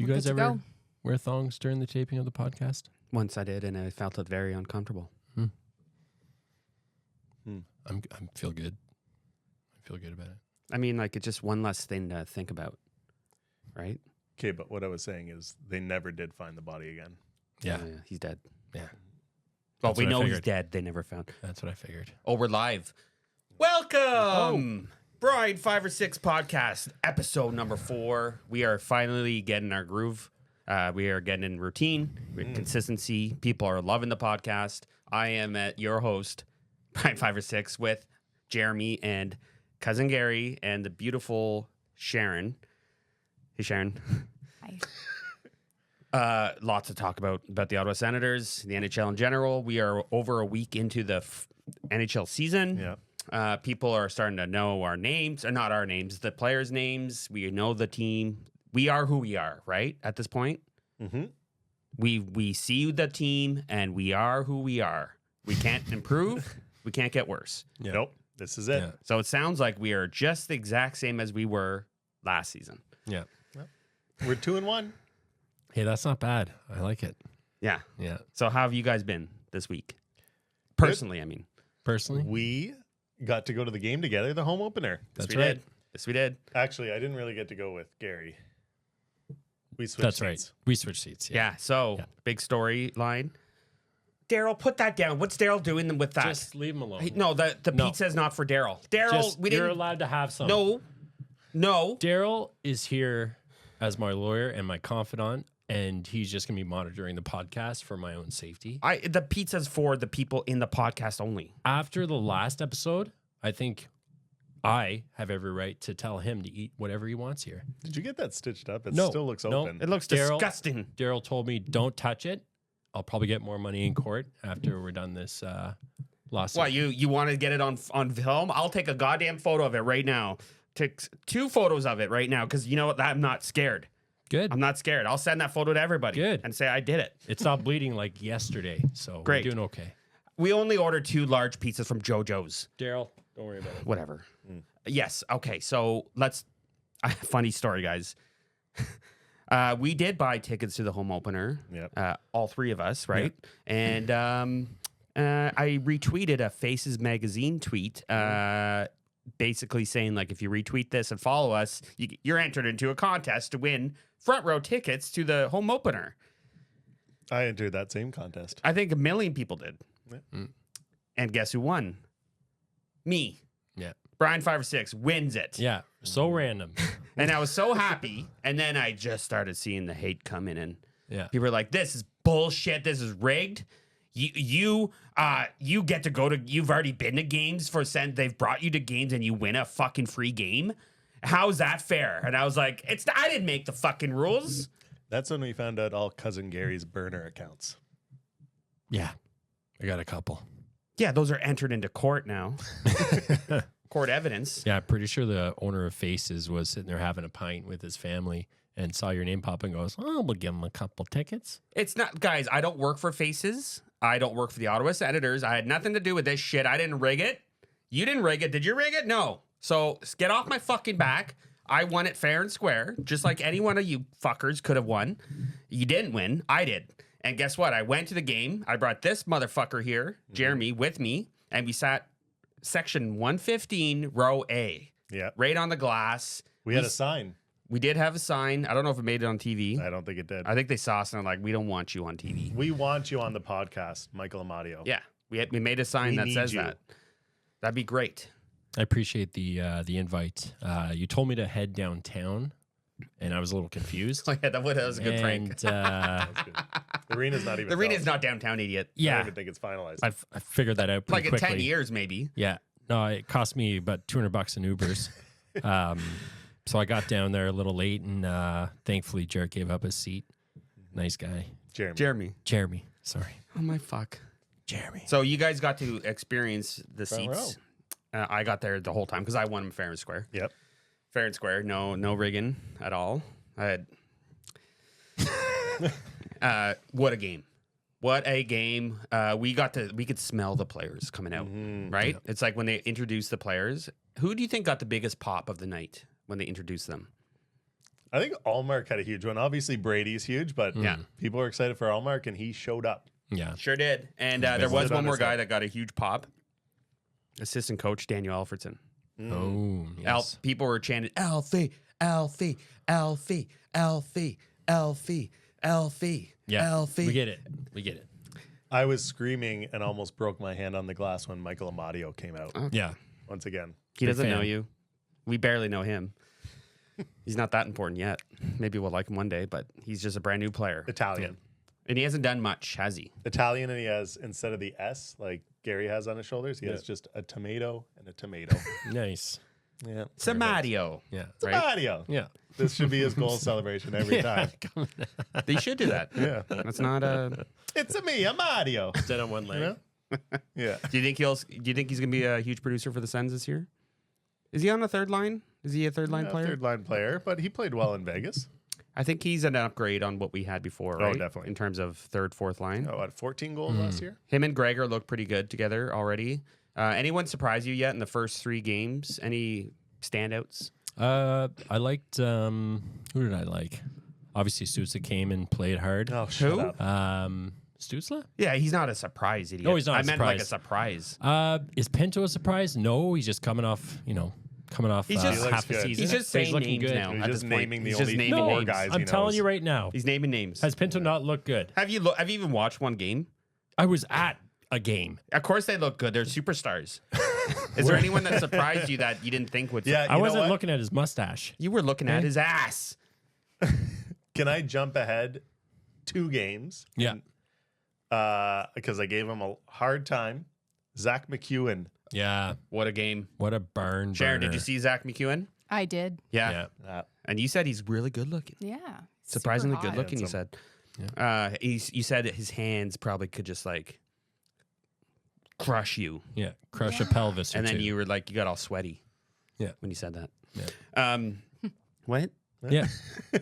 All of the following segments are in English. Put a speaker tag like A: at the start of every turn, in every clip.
A: you guys ever wear thongs during the taping of the podcast?
B: Once I did, and I felt it very uncomfortable.
A: I feel good. I feel good about it.
B: I mean, like, it's just one less thing to think about, right?
C: Okay, but what I was saying is they never did find the body again.
A: Yeah.
B: He's dead.
A: Yeah.
B: Well,
A: That's
B: we
A: what I
B: know he's
A: figured.
B: dead. They never found.
A: That's what I figured.
B: Oh, we're live. Welcome, Bride 5 or 6 podcast, episode number 4. We are finally getting our groove. We are getting in routine, consistency. People are loving the podcast. I am your host, Bride 5 or 6, with Jeremy and cousin Gary and the beautiful Sharon. Hey, Sharon.
D: Hi.
B: Lots to talk about the Ottawa Senators, the NHL in general. We are over a week into the NHL season.
C: Yeah.
B: People are starting to know our names, or not our names, the players' names. We know the team. We are who we are, right? At this point, we see the team, and we are who we are. We can't improve. We can't get worse.
A: Yeah.
C: Nope. This is it.
A: Yeah.
B: So it sounds like we are just the exact same as we were last season.
A: Yeah.
C: We're 2-1.
A: Hey, that's not bad. I like it.
B: Yeah.
A: Yeah.
B: So how have you guys been this week? Personally, I mean.
A: Personally,
C: We got to go to the game together, the home opener.
A: that's
B: we
A: right.
B: did. Yes, we did.
C: Actually, I didn't really get to go with Gary. We switched
A: That's right.
C: seats.
A: We switched seats.
B: Yeah. So
A: Yeah.
B: big storyline. Daryl, put that down. What's Daryl doing with that?
A: Just leave him alone.
B: Hey, no, the
A: No.
B: pizza is not for Daryl. Daryl,
A: Just,
B: we
A: you're
B: didn't.
A: allowed to have some.
B: No.
A: Daryl is here as my lawyer and my confidant, and he's just going to be monitoring the podcast for my own safety.
B: The pizza's for the people in the podcast only.
A: After the last episode, I think I have every right to tell him to eat whatever he wants here.
C: Did you get that stitched up? It
A: No.
C: still looks
A: No.
C: open.
B: It looks
A: Daryl-
B: disgusting.
A: Daryl told me, don't touch it. I'll probably get more money in court after we're done this lawsuit.
B: What, you want to get it on film? I'll take a goddamn photo of it right now. Take 2 photos of it right now, because you know what? I'm not scared.
A: Good.
B: I'm not scared. I'll send that photo to everybody.
A: Good.
B: And say I did it.
A: It's not bleeding like yesterday, so
B: Great.
A: we're doing okay.
B: We only ordered 2 large pizzas from JoJo's.
A: Daryl, don't worry about it.
B: Whatever. Yes. Okay. So let's. Funny story, guys. We did buy tickets to the home opener.
C: Yep.
B: All 3 of us, right? And I retweeted a Faces magazine tweet, basically saying, like, if you retweet this and follow us, you're entered into a contest to win front row tickets to the home opener.
C: I entered that same contest.
B: I think 1 million people did.
C: Yeah.
B: And guess who won? Me.
A: Yeah.
B: Brian 5 or 6 wins it.
A: Yeah. So random.
B: And I was so happy. And then I just started seeing the hate coming in.
A: Yeah.
B: People were like, this is bullshit. This is rigged. You get to go to, you've already been to games they've brought you to games and you win a fucking free game. How's that fair? And I was like, I didn't make the fucking rules.
C: That's when we found out all cousin Gary's burner accounts.
A: Yeah. I got a couple.
B: Yeah, those are entered into court now. Court evidence.
A: Yeah, I'm pretty sure the owner of Faces was sitting there having a pint with his family and saw your name pop and goes, oh, we'll give him a couple tickets.
B: It's not, guys, I don't work for Faces. I don't work for the Ottawa Senators. I had nothing to do with this shit. I didn't rig it. You didn't rig it. Did you rig it? No. So get off my fucking back. I won it fair and square, just like any one of you fuckers could have won. You didn't win. I did. And guess what? I went to the game. I brought this motherfucker here, Jeremy, with me, and we sat section 115, row A.
C: Yeah.
B: Right on the glass.
C: We had a sign.
B: We did have a sign. I don't know if it made it on TV.
C: I don't think it did.
B: I think they saw us and they're like, we don't want you on TV.
C: We want you on the podcast, Michael Amadio.
B: Yeah. We made a sign
C: We
B: that
C: need
B: says
C: you.
B: that. That'd be great.
A: I appreciate the invite. You told me to head downtown, and I was a little confused.
B: Oh, yeah, that was a good prank.
A: And
C: That's good. The arena's not even
B: The arena's
C: built.
B: not downtown, idiot.
C: I
A: yeah,
C: don't even think it's finalized.
A: I figured that out pretty
B: Like in
A: quickly.
B: 10 years, maybe.
A: Yeah. No, it cost me about $200 in Ubers. So I got down there a little late, and thankfully Jared gave up his seat. Nice guy.
C: Jeremy.
A: Jeremy. Sorry.
B: Oh, my fuck.
A: Jeremy.
B: So you guys got to experience the
C: Front
B: seats. I got there the whole time because I won them fair and square.
C: Yep.
B: Fair and square. No rigging at all. I had... what a game. What a game. We could smell the players coming out, right?
A: Yeah.
B: It's like when they introduced the players. Who do you think got the biggest pop of the night when they introduced them?
C: I think Allmark had a huge one. Obviously, Brady's huge, but people are excited for Allmark, and he showed up.
A: Yeah.
B: Sure did. And there was one more guy that got a huge pop. Assistant coach Daniel Alfredson.
A: Oh, yes.
B: People were chanting, Alfie, Alfie, Alfie, Alfie, Alfie, Alfie,
A: Yeah.
B: Alfie.
A: We get it. We get it.
C: I was screaming and almost broke my hand on the glass when Michael Amadio came out.
A: Yeah.
C: Once again.
B: He doesn't
A: fan.
B: know you. We barely know him. He's not that important yet. Maybe we'll like him one day, but he's just a brand new player.
C: Italian.
B: And he hasn't done much, has he?
C: Italian, and he has, instead of the S, like Gary has on his shoulders, he has just a tomato and a tomato.
A: Nice.
C: Yeah.
B: Samadio.
A: Yeah.
B: Right?
C: Amadio.
A: Yeah.
C: This should be his goal celebration every time.
B: They should do that.
C: Yeah.
B: That's not a.
C: It's a me, Amadio.
A: Dead on one leg.
C: You know? Yeah.
B: Do you think he's gonna be a huge producer for the Sens this year? Is he on the third line? Is he a third line player?
C: Third line player, but he played well in Vegas.
B: I think he's an upgrade on what we had before, right?
C: Oh, definitely.
B: In terms of third, fourth line.
C: Oh, what, 14 goals last year?
B: Him and Gregor look pretty good together already. Anyone surprise you yet in the first 3 games? Any standouts?
A: I liked who did I like? Obviously Stützle came and played hard.
C: Oh, shut
B: Who?
C: up.
A: Stützle?
B: Yeah, he's not a surprise idiot.
A: No, he's not
B: I
A: a
B: meant like a
A: surprise.
B: surprise.
A: Is Pinto a surprise? No, he's just coming off,
B: He's just-
C: He
A: half
C: looks
A: the
C: good.
A: season.
B: He's just
A: So
B: saying
A: looking
B: names
A: good.
B: now.
C: He's
B: at
C: just
B: this point.
C: naming the
B: He's
C: only
B: just naming
C: four
B: names.
C: guys
A: I'm
C: he
A: telling
C: knows.
A: you right now.
B: He's naming names.
A: Has Pinto not looked good?
B: Have you even watched one game?
A: I was at a game.
B: Of course they look good. They're superstars. Is there anyone that surprised you that you didn't think would?
C: Yeah,
A: I
C: you know
A: wasn't
C: what?
A: looking at his mustache.
B: You were looking at his ass.
C: Can I jump ahead 2 games?
A: Yeah.
C: Because I gave him a hard time. Zach McEwen.
A: Yeah.
B: What a game.
A: What a burn.
B: Sharon, did
A: burner.
B: you see Zach McEwen?
D: I did.
B: Yeah.
A: Yeah.
B: And you said he's really good looking.
D: Yeah.
B: Surprisingly
D: super
B: good
D: hot.
B: looking, you said. You said that his hands probably could just like crush you.
A: Yeah. Crush a pelvis. Or
B: And then
A: two.
B: you were like, you got all sweaty.
A: Yeah.
B: When you said that.
A: Yeah.
B: What?
A: Yeah.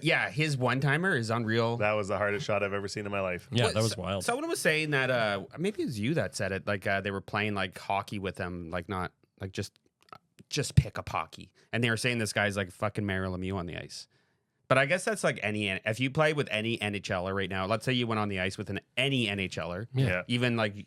B: Yeah, his one timer is unreal.
C: That was the hardest shot I've ever seen in my life.
A: Yeah.
B: What-
A: That was wild.
B: Someone was saying that maybe it was you that said it. Like they were playing like hockey with him, like not like just pick up hockey. And they were saying this guy's like fucking Mario Lemieux on the ice. But I guess that's like if you play with any NHLer right now, let's say you went on the ice with any NHLer,
A: Yeah.
B: even like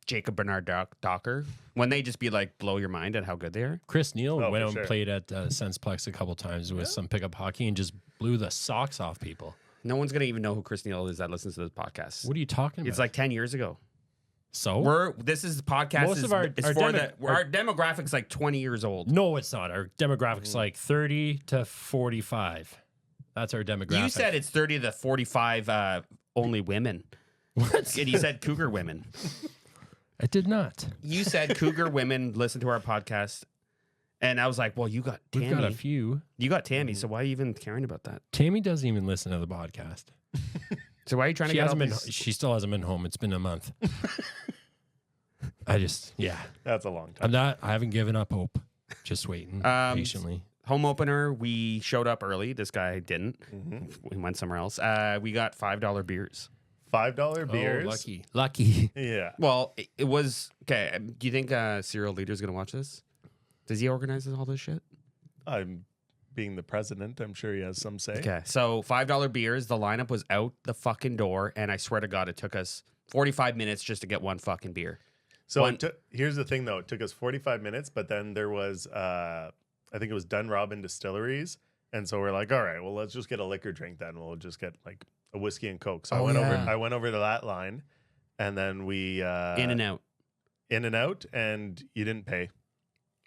B: Jacob Bernard Docker, when they just be like blow your mind at how good they are.
A: Chris Neal
C: Oh,
A: went
C: for
A: out
C: sure.
A: and played at Sensplex a couple times with some pickup hockey and just blew the socks off people.
B: No one's gonna even know who Chris Neal is that listens to this podcast.
A: What are you talking about?
B: It's like 10 years ago.
A: so.
B: This is the podcast.
A: Most of our
B: our demographics like 20 years old.
A: No, it's not. Our demographic's like 30 to 45. That's our demographic.
B: You said it's 30 to 45 only women.
A: what?
B: And you said cougar women.
A: I did not.
B: You said cougar women listen to our podcast. And I was like, well, you got Tammy.
A: We've got a few.
B: You got Tammy, so why are you even caring about that?
A: Tammy doesn't even listen to the podcast.
B: So why are you trying to
A: She
B: get
A: hasn't
B: all
A: been.
B: these-
A: She still hasn't been home. It's been a month. Yeah.
C: That's a long time.
A: I'm not. I haven't given up hope. Just waiting patiently.
B: Home opener, we showed up early. This guy didn't.
C: Mm-hmm.
B: We went somewhere else. We got $5 beers.
C: $5 beers.
A: Oh, lucky.
C: Yeah.
B: Well, it was okay. Do you think Cyril Leader's gonna watch this? Does he organize all this shit?
C: I'm being the president. I'm sure he has some say.
B: Okay, so $5 beers. The lineup was out the fucking door, and I swear to God, it took us 45 minutes just to get one fucking beer.
C: So here's the thing, though. It took us 45 minutes, but then there was, I think it was Dunrobin Distilleries. And so we're like, all right, well, let's just get a liquor drink then. We'll just get like a whiskey and Coke. So I went over to that line, and then we
B: In and out.
C: And you didn't pay.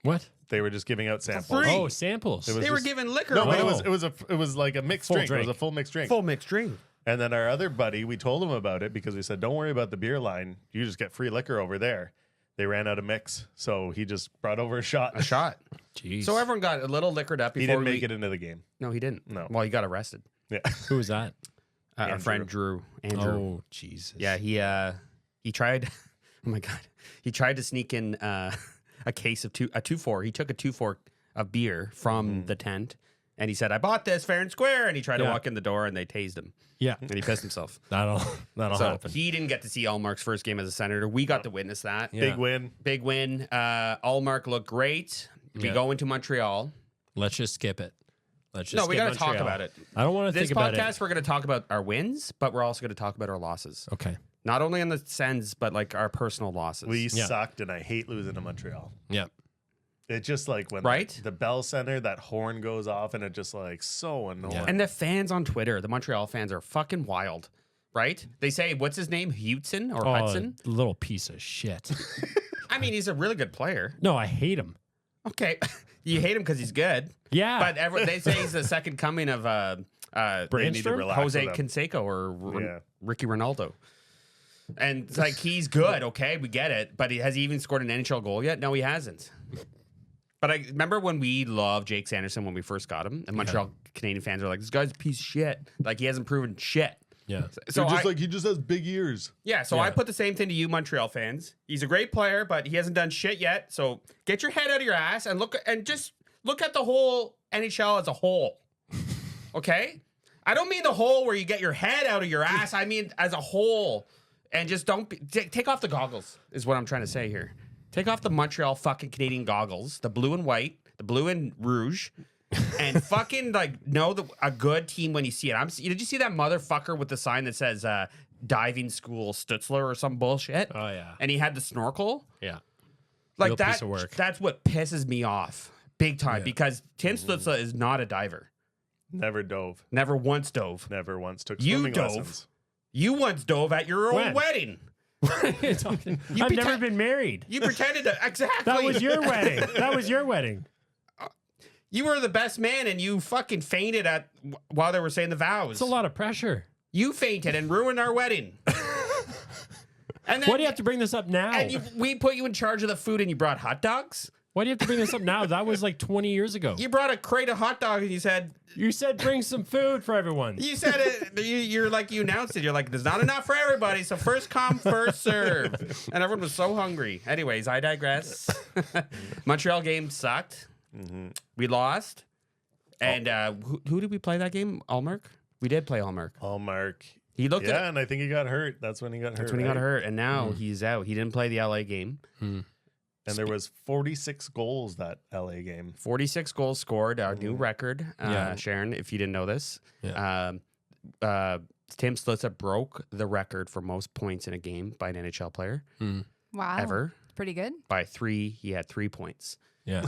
A: What?
C: They were just giving out samples.
B: free.
A: Oh, samples.
C: It was
B: They were
C: just-
B: giving liquor.
C: No,
B: away.
C: but it was like a mixed
A: Full
C: drink. It
A: drink.
C: was a full mixed drink.
B: full mixed drink.
C: And then our other buddy, we told him about it because we said, don't worry about the beer line. You just get free liquor over there. They ran out of mix, so he just brought over a shot.
B: A shot.
A: Jeez.
B: So everyone got a little liquored up before
C: He didn't make it into the game.
B: No, he didn't.
C: No.
B: Well, he got arrested.
C: Yeah.
A: Who was that?
B: Our
C: Andrew.
B: friend Drew. Andrew.
A: Oh, Jesus.
B: Yeah, he tried. Oh my God, he tried to sneak in a case of 2-4. He took a 2-4 of beer from the tent, and he said, "I bought this fair and square." And he tried to walk in the door, and they tased him,
A: Yeah.
B: and he pissed himself.
A: That'll
B: So
A: happen.
B: he didn't get to see Allmark's first game as a Senator. We got to witness that.
A: Yeah.
C: Big win.
B: Big win. Allmark looked great. We
A: Yeah.
B: go into Montreal.
A: Let's just skip it. Let's just
B: we
A: get
B: got to talk
A: Montreal.
B: about it.
A: I don't want to
B: This
A: think about
B: podcast, we're going to talk about our wins, but we're also going to talk about our losses.
A: it. Okay.
B: Not only in the Sens, but like our personal losses.
C: We
A: Yeah.
C: sucked, and I hate losing to Montreal.
A: Yeah.
C: It's just like when
B: Right?
C: the Bell Center, that horn goes off, and it just like so annoying.
A: Yeah.
B: And the fans on Twitter, the Montreal fans are fucking wild, right? They say, what's his name? Hudson or Hudson?
A: Little piece of shit.
B: I mean, he's a really good player.
A: No, I hate him.
B: Okay. You hate him because he's good.
A: Yeah.
B: But they say he's the second coming of
C: They need to
A: Brainstorm?
C: relax
B: Jose
C: with him.
B: Canseco or
C: Yeah.
B: Ricky Ronaldo. And it's like, he's good, okay? We get it. But has he even scored an NHL goal yet? No, he hasn't. But I remember when we loved Jake Sanderson when we first got him, and Montreal Canadian fans are like, this guy's a piece of shit. Like, he hasn't proven shit.
A: Yeah.
B: So
C: he just has big ears.
B: so I put the same thing to you, Montreal fans. He's a great player, but he hasn't done shit yet. So get your head out of your ass and just look at the whole NHL as a whole. Okay? I don't mean the whole where you get your head out of your ass. I mean as a whole. And just take off the goggles is what I'm trying to say here. Take off the Montreal fucking Canadian goggles, the blue and white, the blue and rouge, and fucking like know a good team when you see it. Did you see that motherfucker with the sign that says diving school Stutzler or some bullshit?
A: Oh, yeah.
B: And he had the snorkel.
A: Yeah.
B: Like
A: Real
B: that.
A: piece of work.
B: That's what pisses me off big time because Tim Stutzler is not a diver.
C: Never dove.
B: Never once dove.
C: Never once took
B: You
C: swimming
B: dove.
C: lessons.
B: You once dove at your own
A: When?
B: wedding.
A: I've never been married.
B: You pretended to exactly.
A: That was your wedding. That was your wedding.
B: You were the best man, and you fucking fainted while they were saying the vows.
A: It's a lot of pressure.
B: You fainted and ruined our wedding. And then,
A: Why do you have to bring this up now?
B: And we put you in charge of the food, and you brought hot dogs.
A: Why do you have to bring this up now? That was like 20 years ago.
B: You brought a crate of hot dogs, and you said
A: bring some food for everyone.
B: you said it. You're like you announced it. You're like, there's not enough for everybody, so first come, first serve. And everyone was so hungry. Anyways, I digress. Montreal game sucked.
C: Mm-hmm.
B: We lost. And who did we play that game? Allmark? We did play Allmark.
C: Hallmark.
B: He looked
C: Yeah,
B: at
C: and I think he got hurt. That's when he got hurt.
B: That's when he got
C: right?
B: hurt, and now he's out. He didn't play the LA game.
C: And there was 46 goals that LA game.
B: 46 goals scored, our new record.
A: Yeah.
B: Sharon, if you didn't know this,
A: Yeah.
B: Tim Slitza broke the record for most points in a game by an NHL player
D: Wow.
B: ever.
D: Pretty good.
B: By 3, he had 3 points.
A: Yeah.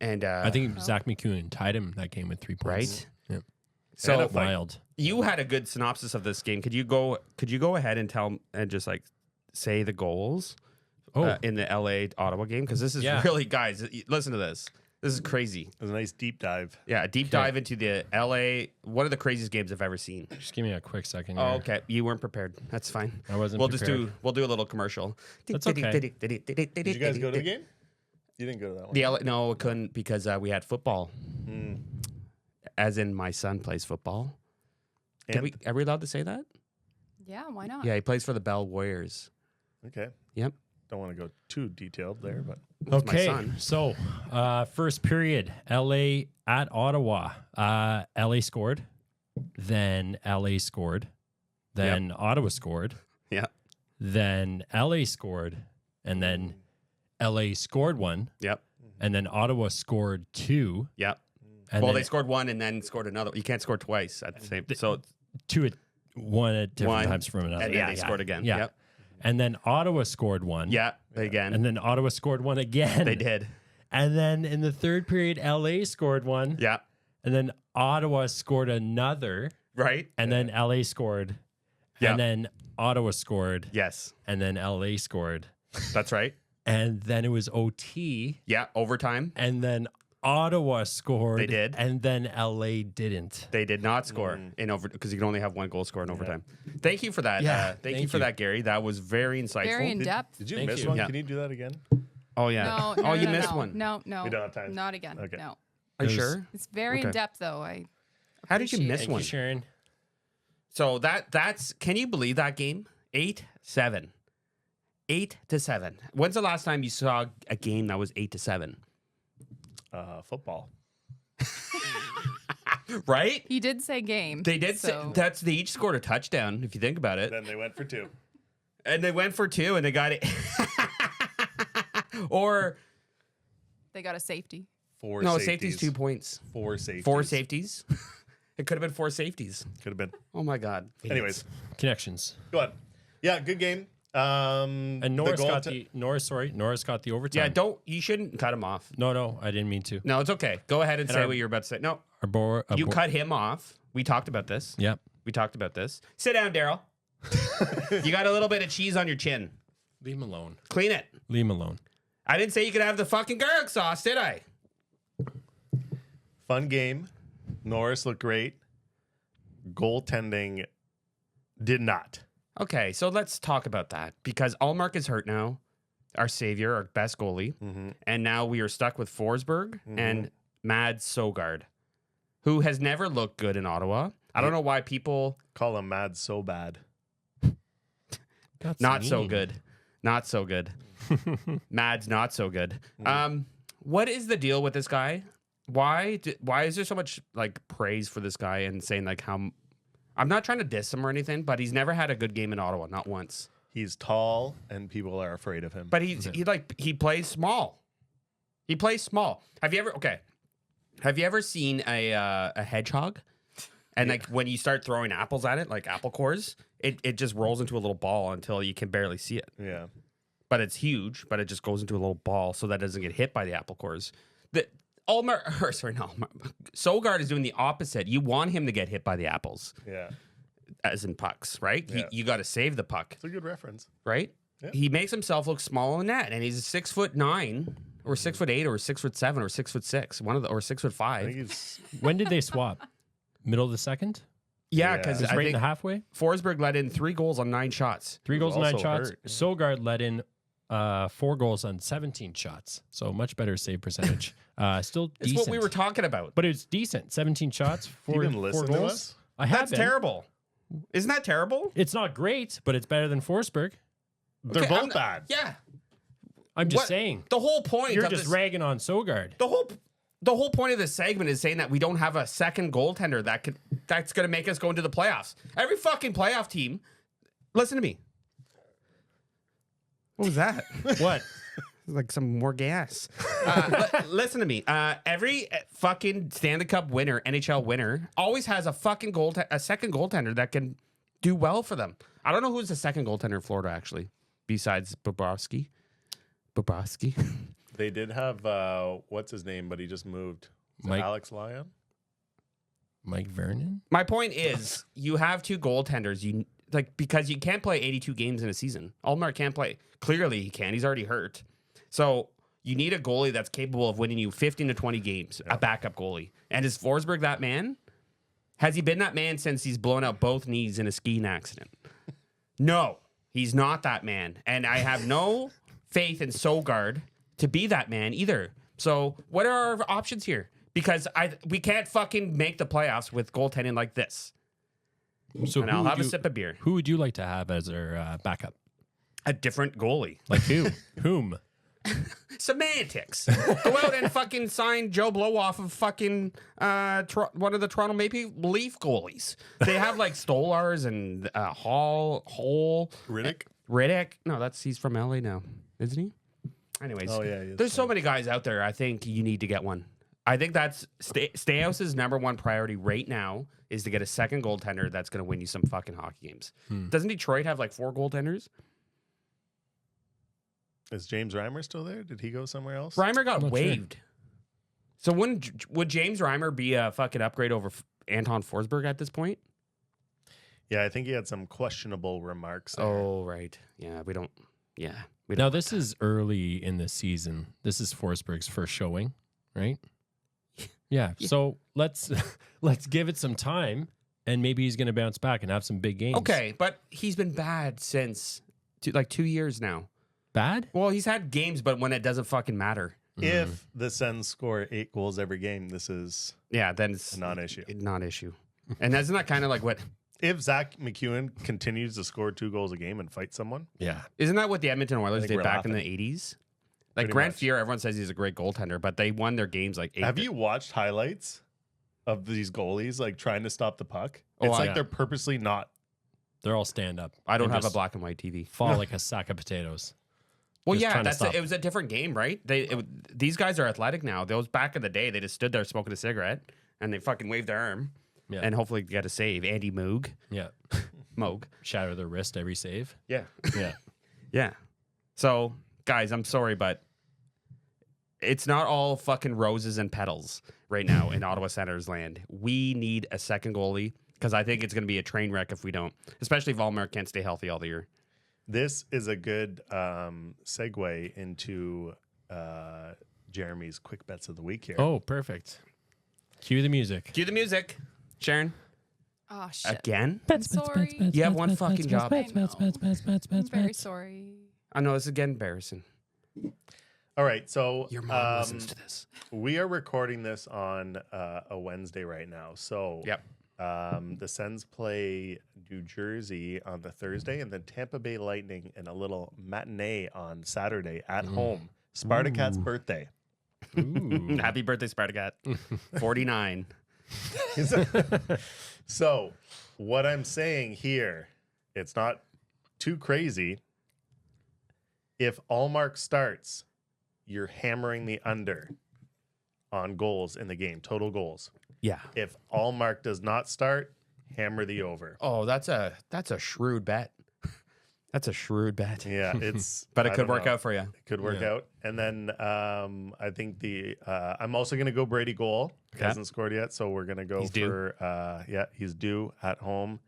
B: And
A: I think Zach McEwen tied him that game with 3 points.
B: right.
A: Yeah.
B: So
C: And a fight.
A: Wild.
B: you had a good synopsis of this game. Could you go ahead and tell and just like say the goals in the LA Ottawa game? Because this is really, guys, listen to this. This is crazy.
C: It was a nice deep dive.
B: Yeah, a deep dive into the LA, one of the craziest games I've ever seen.
A: Just give me a quick second.
B: Oh,
A: here.
B: okay. You weren't prepared. That's fine.
A: I wasn't
B: We'll
A: prepared.
B: we'll do a little commercial.
A: That's okay.
C: Did you guys go to the game? You didn't go to that one.
B: The LA, no, it couldn't because we had football. As in, my son plays football. Are we allowed to say that?
D: Yeah, why not?
B: Yeah, he plays for the Bell Warriors.
C: Okay.
B: Yep.
C: Don't want to go too detailed there, but
B: That's my
A: Okay,
B: son.
A: so first period, LA at Ottawa. LA scored, then LA scored, then Ottawa scored,
B: Yeah.
A: then LA scored, and then LA scored one,
B: Yep.
A: and then Ottawa scored 2.
B: Yep.
A: And
B: Well,
A: then
B: they scored one and then scored another. You can't score twice at the same. So
A: 2 at one at different
B: One,
A: times from another.
B: and then they scored again.
A: Yeah.
B: Yep.
A: And then Ottawa scored 1.
B: Yeah. Again.
A: And then Ottawa scored 1 again.
B: they did.
A: And then in the third period, LA scored 1.
B: Yeah.
A: And then Ottawa scored another.
B: Right.
A: And then LA scored.
B: Yeah.
A: And then Ottawa scored.
B: Yes.
A: And then LA scored.
B: That's right.
A: And then it was OT.
B: Yeah. Overtime.
A: And then Ottawa scored.
B: They did.
A: And then LA didn't.
B: They did not score in over because you can only have one goal score in overtime. Thank you for that.
A: Yeah,
B: Thank you for that, Gary. That was very insightful.
D: Very in depth.
C: did you
A: Thank
C: miss
A: you.
C: one?
B: Yeah.
C: Can you do that again?
B: Oh yeah.
D: No,
B: oh,
D: no,
B: you
D: no,
B: missed
D: no.
B: one.
D: No, no.
C: We don't have time.
D: Not again.
C: Okay.
D: No.
B: Are you
A: It was-
B: sure?
D: It's very
B: Okay.
D: in depth though. I
B: How did you
D: appreciate
B: miss
D: it.
A: Thank
B: one?
A: you, Sharon.
B: So that's can you believe that game? 8-7. 8-7. When's the last time you saw a game that was 8-7?
C: Football.
B: Right?
D: He did say game.
B: They did
D: so
B: say they each scored a touchdown, if you think about it.
C: Then they went for 2.
B: And they went for 2 and they got it. Or
D: they got a safety.
C: 4
B: No,
C: safeties.
B: safety's 2 points.
C: 4 safeties.
B: 4 safeties. It could have been 4 safeties.
C: Could have been.
B: Oh my God.
C: Anyways,
A: Connections.
C: go on. Yeah, good game.
A: And Norris got the overtime.
B: Yeah, you shouldn't cut him off.
A: No, I didn't mean to.
B: No, it's okay. Go ahead and say what you're about to say. No, you cut him off. We talked about this.
A: Yep.
B: We talked about this. Sit down, Daryl. You got a little bit of cheese on your chin.
A: Leave him alone.
B: Clean it.
A: Leave him alone.
B: I didn't say you could have the fucking garlic sauce, did I?
C: Fun game. Norris looked great. Goaltending did not.
B: Okay, so let's talk about that because Allmark is hurt now, our savior, our best goalie, and now we are stuck with Forsberg and Mads Sogard, who has never looked good in Ottawa. I don't know why people
C: Call him mad so bad.
B: not so good, not so good. Mads not so good. What is the deal with this guy? Why is there so much like praise for this guy and saying like how? I'm not trying to diss him or anything, but he's never had a good game in Ottawa, not once.
C: He's tall and people are afraid of him.
B: But he plays small. He plays small. Have you ever seen a hedgehog? And like when you start throwing apples at it, like apple cores, it just rolls into a little ball until you can barely see it.
C: Yeah.
B: But it's huge, but it just goes into a little ball so that it doesn't get hit by the apple cores. Sogard is doing the opposite. You want him to get hit by the apples,
C: Yeah.
B: as in pucks, right?
C: Yeah.
B: You got to save the puck,
C: It's a good reference.
B: right?
C: Yeah.
B: He makes himself look small in the net, and he's 6'9", or 6'8", or 6'7", or 6'6", or
C: I
B: 6'5".
C: think he's
A: When did they swap? Middle of the second?
B: Yeah,
C: Yeah.
B: because
A: It's
B: I
A: right in
B: think
A: the halfway?
B: Forsberg let in 3 goals on 9 shots.
A: 3 goals,
C: was
A: 9
C: also
A: shots.
C: hurt.
A: Sogard let in 4 goals on 17 shots. So much better save percentage. Still
B: It's
A: decent.
B: what we were talking about.
A: But it's decent. 17 shots, 4,
C: didn't
A: 4
C: listen to
A: goals.
C: us?
A: I have
B: That's
A: been.
B: terrible. Isn't that terrible?
A: It's not great, but it's better than Forsberg.
C: they're
B: Okay,
C: both bad.
B: Yeah.
A: I'm just
B: What-
A: saying.
B: The whole point
A: You're
B: of
A: just
B: this,
A: ragging on Sogard.
B: the whole point of this segment is saying that we don't have a second goaltender that's going to make us go into the playoffs. Every fucking playoff team, listen to me. What was that?
A: What?
B: Like some more gas. Listen to me. Every fucking Stanley Cup winner, NHL winner, always has a fucking a second goaltender that can do well for them. I don't know who's the second goaltender in Florida actually, besides Bobrovsky.
C: They did have what's his name, but he just moved. Is it
A: Mike-
C: Alex Lyon?
A: Mike Vernon?
B: My point is, you have 2 goaltenders. Because you can't play 82 games in a season. Allmark can't play. Clearly, he can. He's already hurt. So you need a goalie that's capable of winning you 15 to 20 games. A backup goalie. And is Forsberg that man? Has he been that man since he's blown out both knees in a skiing accident? No, he's not that man. And I have no faith in Sogard to be that man either. So what are our options here? Because we can't fucking make the playoffs with goaltending like this.
A: So
B: And I'll have a sip of beer.
A: Who would you like to have as our backup?
B: A different goalie.
A: Like who? Whom?
B: Semantics. Go out and fucking sign Joe Blow off of fucking one of the Toronto Maple Leaf goalies. They have like Stolars and Hole.
C: Riddick?
B: No, he's from LA now, isn't he? Anyways,
C: Oh, yeah, he is
B: there's so many guys out there. I think you need to get one. I think that's Stayhouse's number 1 priority right now is to get a second goaltender that's going to win you some fucking hockey games. Doesn't Detroit have like 4 goaltenders?
C: Is James Reimer still there? Did he go somewhere else?
B: Reimer got
A: I'm not
B: waived. So would James Reimer be a fucking upgrade over Anton Forsberg at this point?
C: Yeah, I think he had some questionable remarks there.
B: Oh, right. Yeah, we don't. Yeah, we
A: Now
B: don't.
A: this is early in the season. This is Forsberg's first showing, right? Yeah. So let's give it some time, and maybe he's going to bounce back and have some big games.
B: Okay, but he's been bad since 2 years now.
A: Bad?
B: Well, he's had games, but when it doesn't fucking matter.
C: If the Sens score 8 goals every game, this is
B: Yeah, then it's
C: a non-issue.
B: Non-issue. And isn't that kind of like what?
C: If Zach McEwen continues to score 2 goals a game and fight someone,
A: Yeah.
B: Isn't that what the Edmonton Oilers
C: think
B: did
C: we're
B: back in
C: laughing.
B: the 80s? Like
C: Pretty
B: Grant
C: much.
B: Fuhr, everyone says he's a great goaltender, but they won their games like 8.
C: have you watched highlights of these goalies like trying to stop the puck?
B: Oh,
C: It's like
A: yeah.
C: they're purposely not.
A: They're all stand up.
B: I don't
A: and
B: have a
A: just
B: black and white TV.
A: fall like a sack of potatoes.
B: Well,
A: Just
B: yeah,
A: trying to stop.
B: it was a different game, right? These guys are athletic now. Those back in the day, they just stood there smoking a cigarette and they fucking waved their arm
A: Yeah.
B: and hopefully get a save. Andy Moog.
A: Yeah.
B: Moog.
A: Shatter their wrist every save.
B: Yeah.
A: Yeah.
B: Yeah. So, guys, I'm sorry, but it's not all fucking roses and petals right now in Ottawa Senators land. We need a second goalie because I think it's going to be a train wreck if we don't, especially if Volmer can't stay healthy all the year.
C: This is a good segue into Jeremy's quick bets of the week here.
A: Oh, perfect. Cue the music.
B: Cue the music. Sharon,
D: Oh shit.
B: again?
D: I'm sorry.
B: You have one fucking job.
D: I know. I'm very sorry.
B: I know, this is again embarrassing.
C: All right, so
B: Your mom listens to this.
C: we are recording this on a Wednesday right now. So
B: Yep.
C: the Sens play New Jersey on the Thursday, and then Tampa Bay Lightning in a little matinee on Saturday at home. Spartacat's birthday.
A: Ooh.
B: Happy birthday, Spartacat. 49.
C: So what I'm saying here, it's not too crazy. If Allmark starts, you're hammering the under on goals in the game, total goals.
B: Yeah.
C: If Allmark does not start, hammer the over.
B: Oh, that's a shrewd bet. That's a shrewd bet.
C: Yeah, it's
B: But it
C: I
B: could
C: don't
B: work
C: know.
B: out for you.
C: It could work
A: Yeah.
C: out. And then I think I'm also going to go Brady goal. He
B: Okay.
C: hasn't scored yet, so we're going to go
B: He's due.
C: for he's due at home.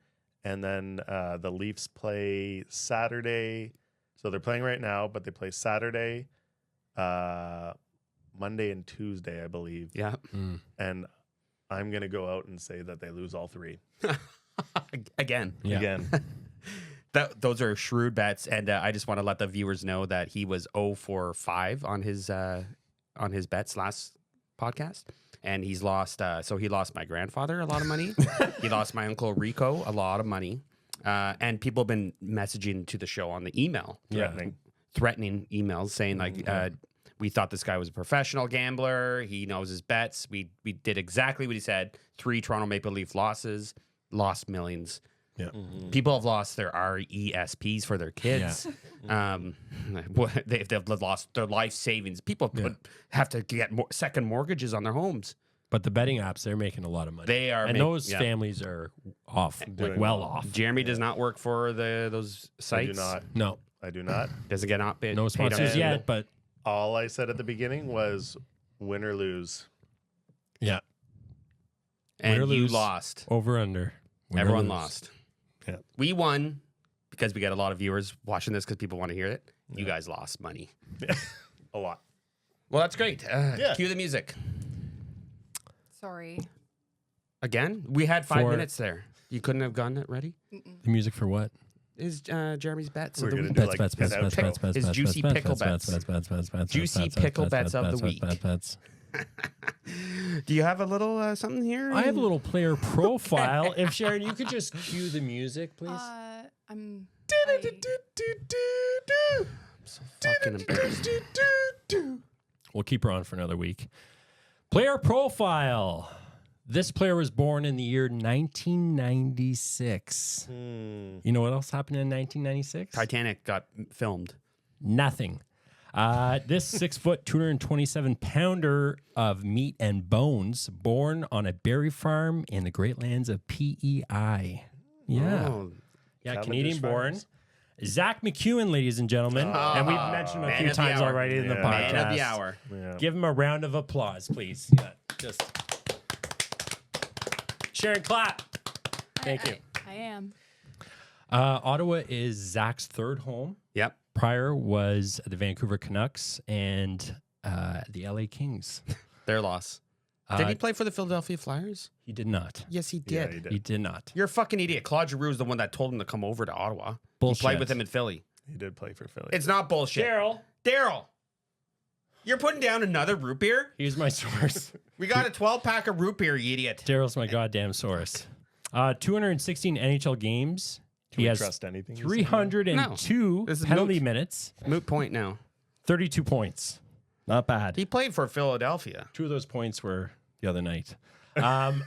C: And then the Leafs play Saturday. So they're playing right now, but they play Saturday, Monday and Tuesday, I believe.
B: Yeah.
C: And I'm going to go out and say that they lose all three.
B: Again.
A: Yeah.
C: Again.
B: Those are shrewd bets, and I just want to let the viewers know that he was 0 for 5 on his bets last podcast, and he's lost. So he lost my grandfather a lot of money. He lost my uncle Rico a lot of money, and people have been messaging to the show on the email, threatening emails saying like, we thought this guy was a professional gambler. He knows his bets. We did exactly what he said. 3 Toronto Maple Leaf losses, lost millions.
A: Yeah.
B: People have lost their RESPs for their kids. They've lost their life savings. People have to get second mortgages on their homes.
A: But the betting apps, they're making a lot of money.
B: They are,
A: and those families are off, like well off.
B: Jeremy does not work for those
C: I
B: sites.
C: do not.
A: No,
C: I do not.
B: Doesn't get not paid.
A: no sponsors
C: on
A: yet, but
C: All I said at the beginning was win or lose.
A: yeah,
B: And
A: Win or
B: you
A: lose.
B: lost.
A: over under. Win or
B: Everyone
A: lose.
B: lost.
C: Yeah.
B: We won because we got a lot of viewers watching this because people want to hear it. You guys lost money.
C: A lot.
B: Well, that's great.
C: Yeah.
B: Cue the music.
D: Sorry.
B: Again, we had 5
A: For-
B: minutes there. You couldn't have gotten it ready?
A: The music for what?
B: Is Jeremy's bets
C: We're
B: of the
C: gonna
B: week?
C: do like an outro.
B: Is juicy pickle bets. Juicy pickle bets of the week. Do you have a little something here?
A: I have a little player profile. If Sharon, you could just cue the music, please.
D: I'm.
B: so fucking embarrassed.
A: We'll keep her on for another week. Player profile. This player was born in the year 1996. You know what else happened in 1996?
B: Titanic got filmed.
A: Nothing. This 6 foot, 227 pounder of meat and bones, born on a berry farm in the Great Lands of PEI. Yeah.
B: Oh,
A: Yeah,
C: Cavendish
A: Canadian born.
C: Farms.
A: Zach McEwen, ladies and gentlemen. And we've mentioned him a
B: Man
A: few
B: of the
A: times
B: hour.
A: already in the
C: Yeah.
A: podcast.
B: man of the hour.
C: Yeah.
A: Give him a round of applause, please. Yeah, just Sharon, clap. Thank you.
D: I am.
A: Ottawa is Zach's third home.
B: Yep.
A: Prior was the Vancouver Canucks and the LA Kings.
B: Their loss. Did he play for the Philadelphia Flyers?
A: He did not.
B: Yes, he
C: Yeah,
B: did.
C: he did.
A: He did not.
B: You're a fucking idiot. Claude Giroux is the one that told him to come over to Ottawa.
A: Bullshit.
B: He played with him in Philly.
C: He did play for Philly.
B: It's not bullshit. Daryl. You're putting down another root beer?
A: Here's my source.
B: We got a 12-pack of root beer, you idiot.
A: Daryl's my goddamn source. 216 NHL games.
C: Can
A: He
C: we
A: has
C: trust anything? you say?
A: 302
B: This is
A: penalty
B: moot.
A: minutes,
B: Moot point now.
A: 32 points. Not bad.
B: He played for Philadelphia.
A: 2 of those points were the other night. And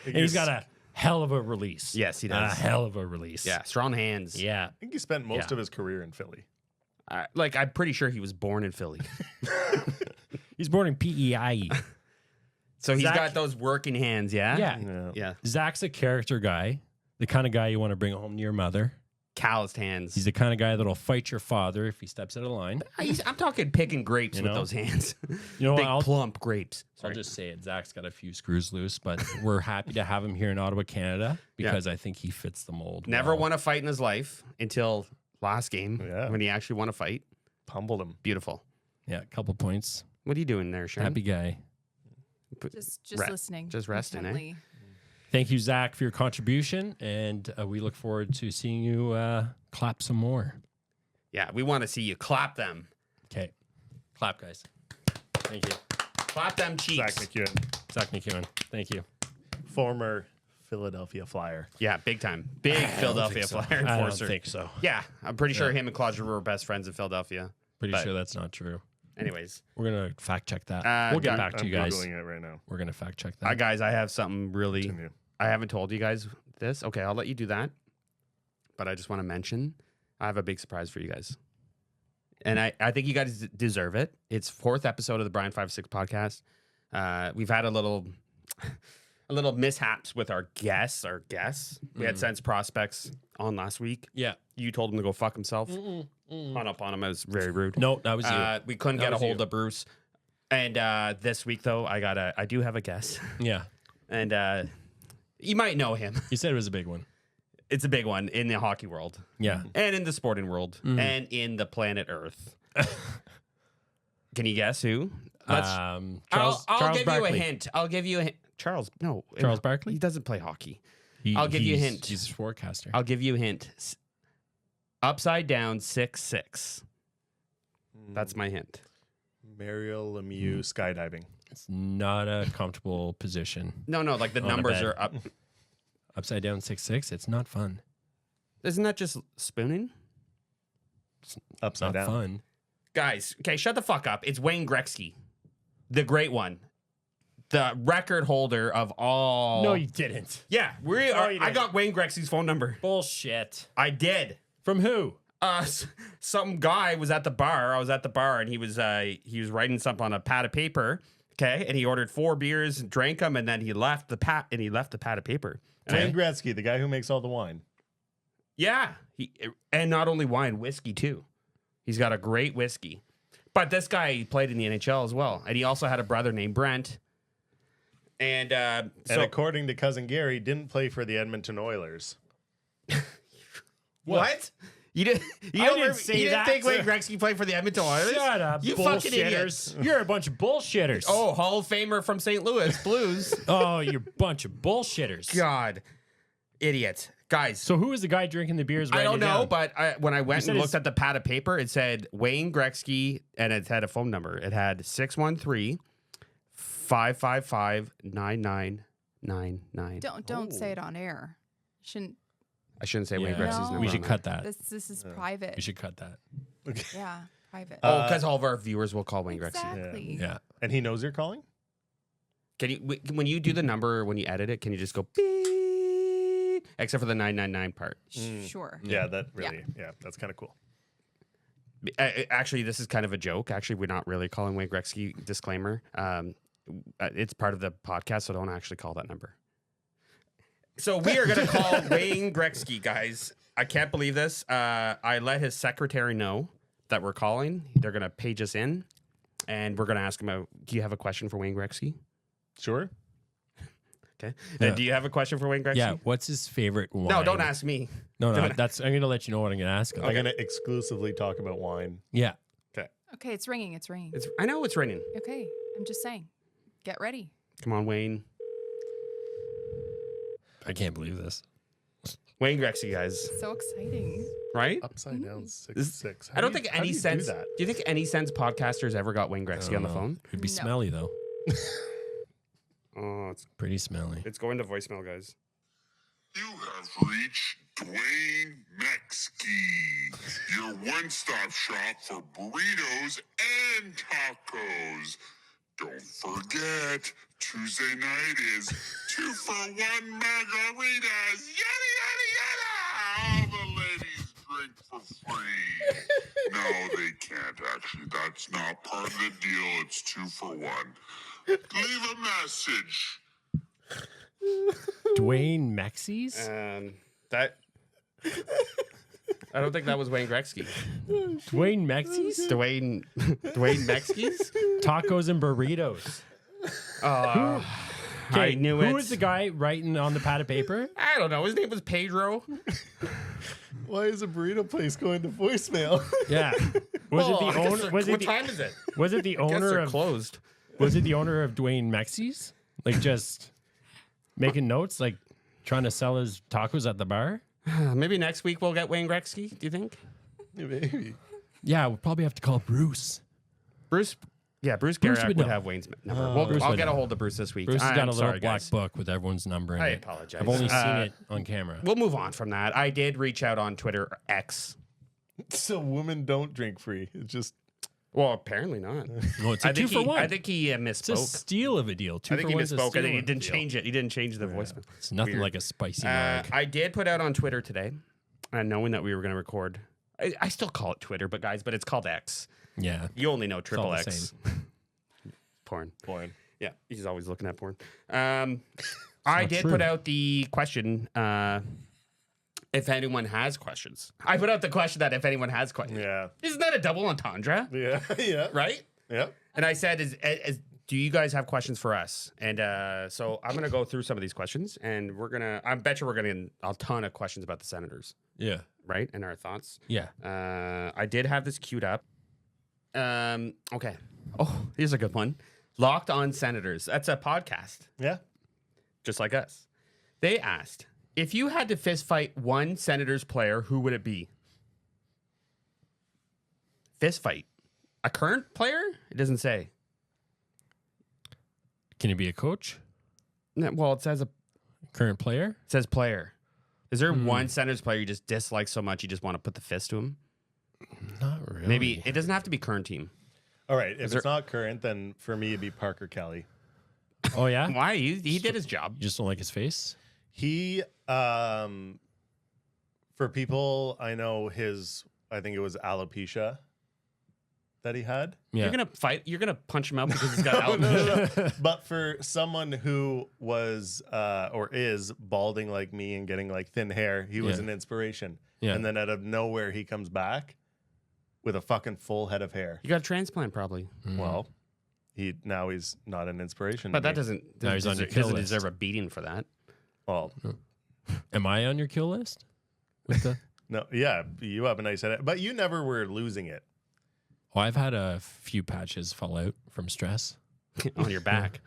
A: he's got a hell of a release.
B: Yes, he
A: A
B: does.
A: hell of a release.
B: Yeah, strong hands.
A: Yeah.
C: I think he spent most
A: Yeah.
C: of his career in Philly.
B: I'm pretty sure he was born in Philly.
A: He's born in PEI.
B: So he's
A: Zach-
B: got those working hands, yeah?
A: Yeah.
B: Yeah.
A: Zach's a character guy, the kind of guy you want to bring home to your mother.
B: Calloused hands.
A: He's the kind of guy that'll fight your father if he steps out of line.
B: I'm talking picking grapes
A: You
B: with
A: know?
B: those hands.
A: You know what?
B: Big plump grapes.
A: I'll just say it. Zach's got a few screws loose, but we're happy to have him here in Ottawa, Canada, because I think he fits the mold.
B: Never
A: well.
B: won a fight in his life until last game when he actually won a fight.
C: Pummeled him.
B: Beautiful.
A: Yeah, a couple points.
B: What are you doing there, Sharon?
A: Happy guy.
D: Just
B: Re-
D: listening.
B: just resting, eh?
D: intently.
A: Thank you, Zach, for your contribution, and we look forward to seeing you clap some more.
B: Yeah, we want to see you clap them.
A: Okay. Clap, guys. Thank you.
B: Clap them cheeks.
C: Zach McEwen,
A: Zach McEwen. Thank you.
C: former Philadelphia Flyer.
B: Yeah, big time. Big Philadelphia Flyer
A: I
B: enforcer.
A: don't think so.
B: Yeah, I'm pretty sure him and Claude Giroux were best friends in Philadelphia.
A: Pretty
B: But-
A: sure that's not true.
B: Anyways,
A: We're going to fact check that.
B: We'll
A: get
B: I'm-
A: back to you
C: I'm
A: guys.
C: Googling it right now.
A: We're going to fact check that.
B: guys, I have something really.
C: Continue.
B: I haven't told you guys this. Okay, I'll let you do that. But I just want to mention I have a big surprise for you guys. And I think you guys deserve it. It's 4th episode of the Brian 56 podcast. We've had a little mishaps with our guests. We had Sense Prospects on last week.
A: Yeah.
B: You told him to go fuck himself. Hung up on him. It was very rude.
A: No, that was you.
B: We couldn't
A: That
B: get a
A: was
B: hold
A: you.
B: of Bruce. And this week though, I do have a guest.
A: Yeah.
B: And you might know him.
A: You said it was a big one.
B: It's a big one in the hockey world
A: Yeah.
B: and in the sporting world and in the planet Earth. Can you guess who?
A: Charles,
B: I'll
A: Charles
B: give
A: Barkley.
B: you a hint. I'll give you a hint.
A: Charles Barkley?
B: He doesn't play hockey.
A: He-
B: I'll give you a
A: he's-
B: hint.
A: He's a forecaster.
B: I'll give you a hint. Upside down 6'6". That's my hint.
C: Mario Lemieux skydiving.
A: It's not a comfortable position.
B: No, like the
A: On a
B: numbers
A: bed.
B: are up.
A: Upside down 6'6". It's not fun.
B: Isn't that just spooning?
C: Upside
A: Not
C: down.
A: fun.
B: Guys, okay, shut the fuck up. It's Wayne Gretzky, the great one, the record holder of all.
A: No, you didn't.
B: Yeah, we are.
A: you
B: I
A: didn't.
B: got Wayne Gretzky's phone number.
A: Bullshit.
B: I did.
A: From who?
B: Some guy was at the bar. I was at the bar, and he was writing something on a pad of paper. Okay, and he ordered 4 beers, drank them, and then he left the pad of paper.
C: Wayne Gretzky, the guy who makes all the wine.
B: Yeah, and not only wine, whiskey too. He's got a great whiskey. But this guy played in the NHL as well, and he also had a brother named Brent. And
C: And according to cousin Gary, didn't play for the Edmonton Oilers.
B: what? You didn't? You
A: I
B: don't
A: didn't say
B: you didn't
A: that.
B: think Wayne Gretzky played for the Edmonton Oilers?
A: Shut up,
B: you fucking idiots!
A: bullshitters. You're a bunch of bullshitters.
B: Oh, Hall of Famer from St. Louis Blues.
A: Oh, you're a bunch of bullshitters.
B: God, idiots, guys.
A: So who was the guy drinking the beers?
B: I don't
A: writing it
B: know,
A: down?
B: but when I went
A: said
B: and
A: his-
B: looked at the pad of paper, it said Wayne Gretzky, and it had a phone number. It had 613-555-9999.
D: Don't say it on air. Shouldn't.
B: I shouldn't say Wayne
A: Yeah.
B: Gretzky's
D: No.
B: number.
A: We
B: on
A: should
B: there.
A: cut that.
D: This is private.
A: We should cut that.
D: Yeah, private.
B: Oh, because all of our viewers will call Wayne Gretzky.
D: Exactly.
A: Yeah.
C: And he knows you're calling?
B: Can you, when you do the number, when you edit it, can you just go beep, except for the 999 part?
D: Sure.
C: Yeah, that really, yeah, that's kind of cool.
B: Actually, this is kind of a joke. Actually, we're not really calling Wayne Gretzky. Disclaimer. It's part of the podcast, so don't actually call that number. So we are going to call Wayne Gretzky, guys. I can't believe this. I let his secretary know that we're calling. They're going to page us in, and we're going to ask him, do you have a question for Wayne Gretzky?
C: Sure.
B: Okay.
A: Yeah.
B: Do you have a question for Wayne Gretzky?
A: Yeah. What's his favorite wine?
B: No, don't ask me.
A: No,
B: don't-
A: that's. I'm gonna let you know what I'm gonna ask him.
C: I'm going to exclusively talk about wine.
A: Yeah.
D: Okay, it's ringing. It's ringing.
B: I know it's raining.
D: Okay, I'm just saying. Get ready.
B: Come on, Wayne.
A: I can't believe this.
B: Wayne Gretzky, guys.
D: So exciting.
B: right?
C: Upside down 6'6".
B: I don't think any sense.
C: Do that?
B: Do you think any sense podcasters ever got Wayne
A: I
B: Gretzky
A: don't
B: on the
A: know.
B: phone?
A: It'd be
D: No.
A: smelly though.
B: Oh,
A: Pretty smelly.
B: it's going to voicemail, guys.
E: You have reached Dwayne Metzke, your one-stop shop for burritos and tacos. Don't forget, Tuesday night is 2 for 1 margaritas. Yada, yada, yada! All the ladies rink for free. No, they can't actually. That's not part of the deal. It's 2 for 1. Leave a message.
A: Dwayne Mexies?
B: That. I don't think that was Wayne Gretzky.
A: Dwayne Mexies?
B: Dwayne Mexies?
A: Tacos and burritos.
B: I
A: Okay,
B: knew
A: who
B: it.
A: was the guy writing on the pad of paper?
B: I don't know. His name was Pedro.
C: Why is a burrito place going to voicemail?
A: Yeah. Was
B: Oh,
A: it
B: I
A: the
B: guess
A: owner?
B: they're-
A: Was it
B: what
A: the,
B: time is it?
A: was it the
B: I guess
A: owner
B: they're
A: of?
B: closed.
A: Was it the owner of Dwayne Mexies? Like just making notes, like trying to sell his tacos at the bar?
B: Maybe next week we'll get Wayne Gretzky. Do you think?
C: Maybe.
A: Yeah, we'll probably have to call Bruce.
B: Bruce
A: Bruce
B: Garrett
A: would
B: would
A: know.
B: have Wayne's number.
A: Bruce
B: I'll
A: would
B: get a
A: know.
B: hold of Bruce this week.
A: Bruce has
B: I'm
A: got a little
B: sorry,
A: black
B: guys.
A: book with everyone's number in
B: I
A: it.
B: apologize.
A: I've only seen
B: Uh,
A: it on camera.
B: We'll move on from that. I did reach out on Twitter X.
C: So women don't drink free. It's just
B: Well, apparently not.
A: No, it's a
B: I
A: two
B: think
A: for one.
B: I think he
A: it's a
B: misspoke.
A: steal of a deal. Two
B: I think
A: for
B: he
A: one's a
B: misspoke. I
A: steal
B: think he
A: of a
B: didn't
A: deal.
B: change it. He didn't change the voicemail.
A: It's nothing
B: Weird.
A: like a spicy mag.
B: I did put out on Twitter today, knowing that we were going to record. I still call it Twitter, but it's called X.
A: Yeah.
B: You only know triple
A: all the
B: X. Porn.
C: porn.
B: Yeah, he's always looking at porn. I did
A: true.
B: put out the question if anyone has questions. I put out the question that if anyone has questions.
C: Yeah.
B: Isn't that a double entendre?
C: Yeah. Yeah.
B: Right?
C: Yep.
B: And I said, do you guys have questions for us? And so I'm going to go through some of these questions, and I bet you we're going to get a ton of questions about the Senators,
A: Yeah.
B: right? And our thoughts.
A: Yeah.
B: I did have this queued up. Okay. Oh, here's a good one. Locked on Senators. That's a podcast,
C: Yeah.
B: just like us. They asked, if you had to fist fight one Senators player, who would it be? Fist fight. A current player? It doesn't say.
A: Can it be a coach?
B: No, well, it says
A: Current player?
B: player. Is there one Senators player you just dislike so much you just want to put the fist to him?
A: Not really.
B: Maybe it doesn't have to be current team.
C: All right. If it's not current, then for me it'd be Parker Kelly.
A: Oh, yeah?
B: Why? He did his job.
A: You just don't like his face?
C: He for people I know I think it was alopecia that he had.
A: Yeah.
B: You're gonna punch him out because he's got alopecia.
C: But for someone who was or is balding like me and getting like thin hair, he was
A: Yeah.
C: an inspiration.
A: Yeah.
C: And then out of nowhere he comes back with a fucking full head of hair.
B: You got a transplant probably,
C: Well, he's not an inspiration.
B: but
C: to
B: that
C: me.
B: doesn't
A: Now he's on your kill
B: doesn't
A: list.
B: deserve a beating for that.
C: Well,
A: Am I on your kill list? With the
C: no, yeah, you have a nice head, but you never were losing it.
A: Oh, I've had a few patches fall out from stress.
B: On your back.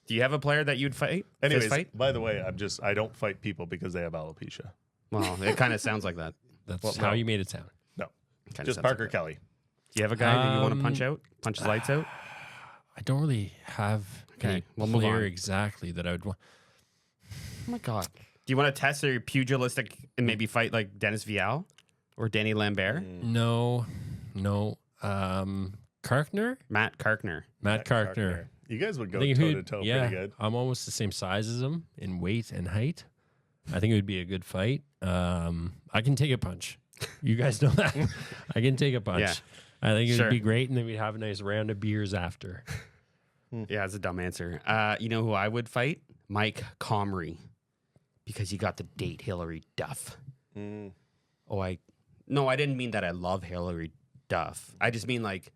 B: Do you have a player that you'd fight?
C: Anyways,
B: Fist fight?
C: by the way, I don't fight people because they have alopecia.
B: Well, it kind of sounds like that.
A: That's
C: Well,
A: how
C: no.
A: you made it sound.
C: No,
B: Kinda
C: just
B: sounds
C: Parker
B: like that.
C: Kelly.
B: Do you have a guy that you want to punch out? Punch his lights out?
A: I don't really have
B: Okay,
A: any
B: we'll move
A: player
B: on.
A: exactly that I would want.
B: Oh my god. Do you want to test your pugilistic and maybe fight like Dennis Vial or Danny Lambert?
A: No. Karkner?
B: Matt Karkner.
A: Matt Karkner.
C: You guys would go
A: I think
C: toe
A: if
C: to
A: he'd-
C: toe
A: yeah,
C: pretty good.
A: I'm almost the same size as him in weight and height. I think it would be a good fight. I can take a punch. You guys know that. I can take a punch.
B: Yeah.
A: I think it
B: Sure.
A: would be great, and then we'd have a nice round of beers after.
B: Yeah, it's a dumb answer. You know who I would fight? Mike Comrie. Because he got to date Hillary Duff.
C: Mm.
B: I didn't mean that I love Hillary Duff. I just mean like,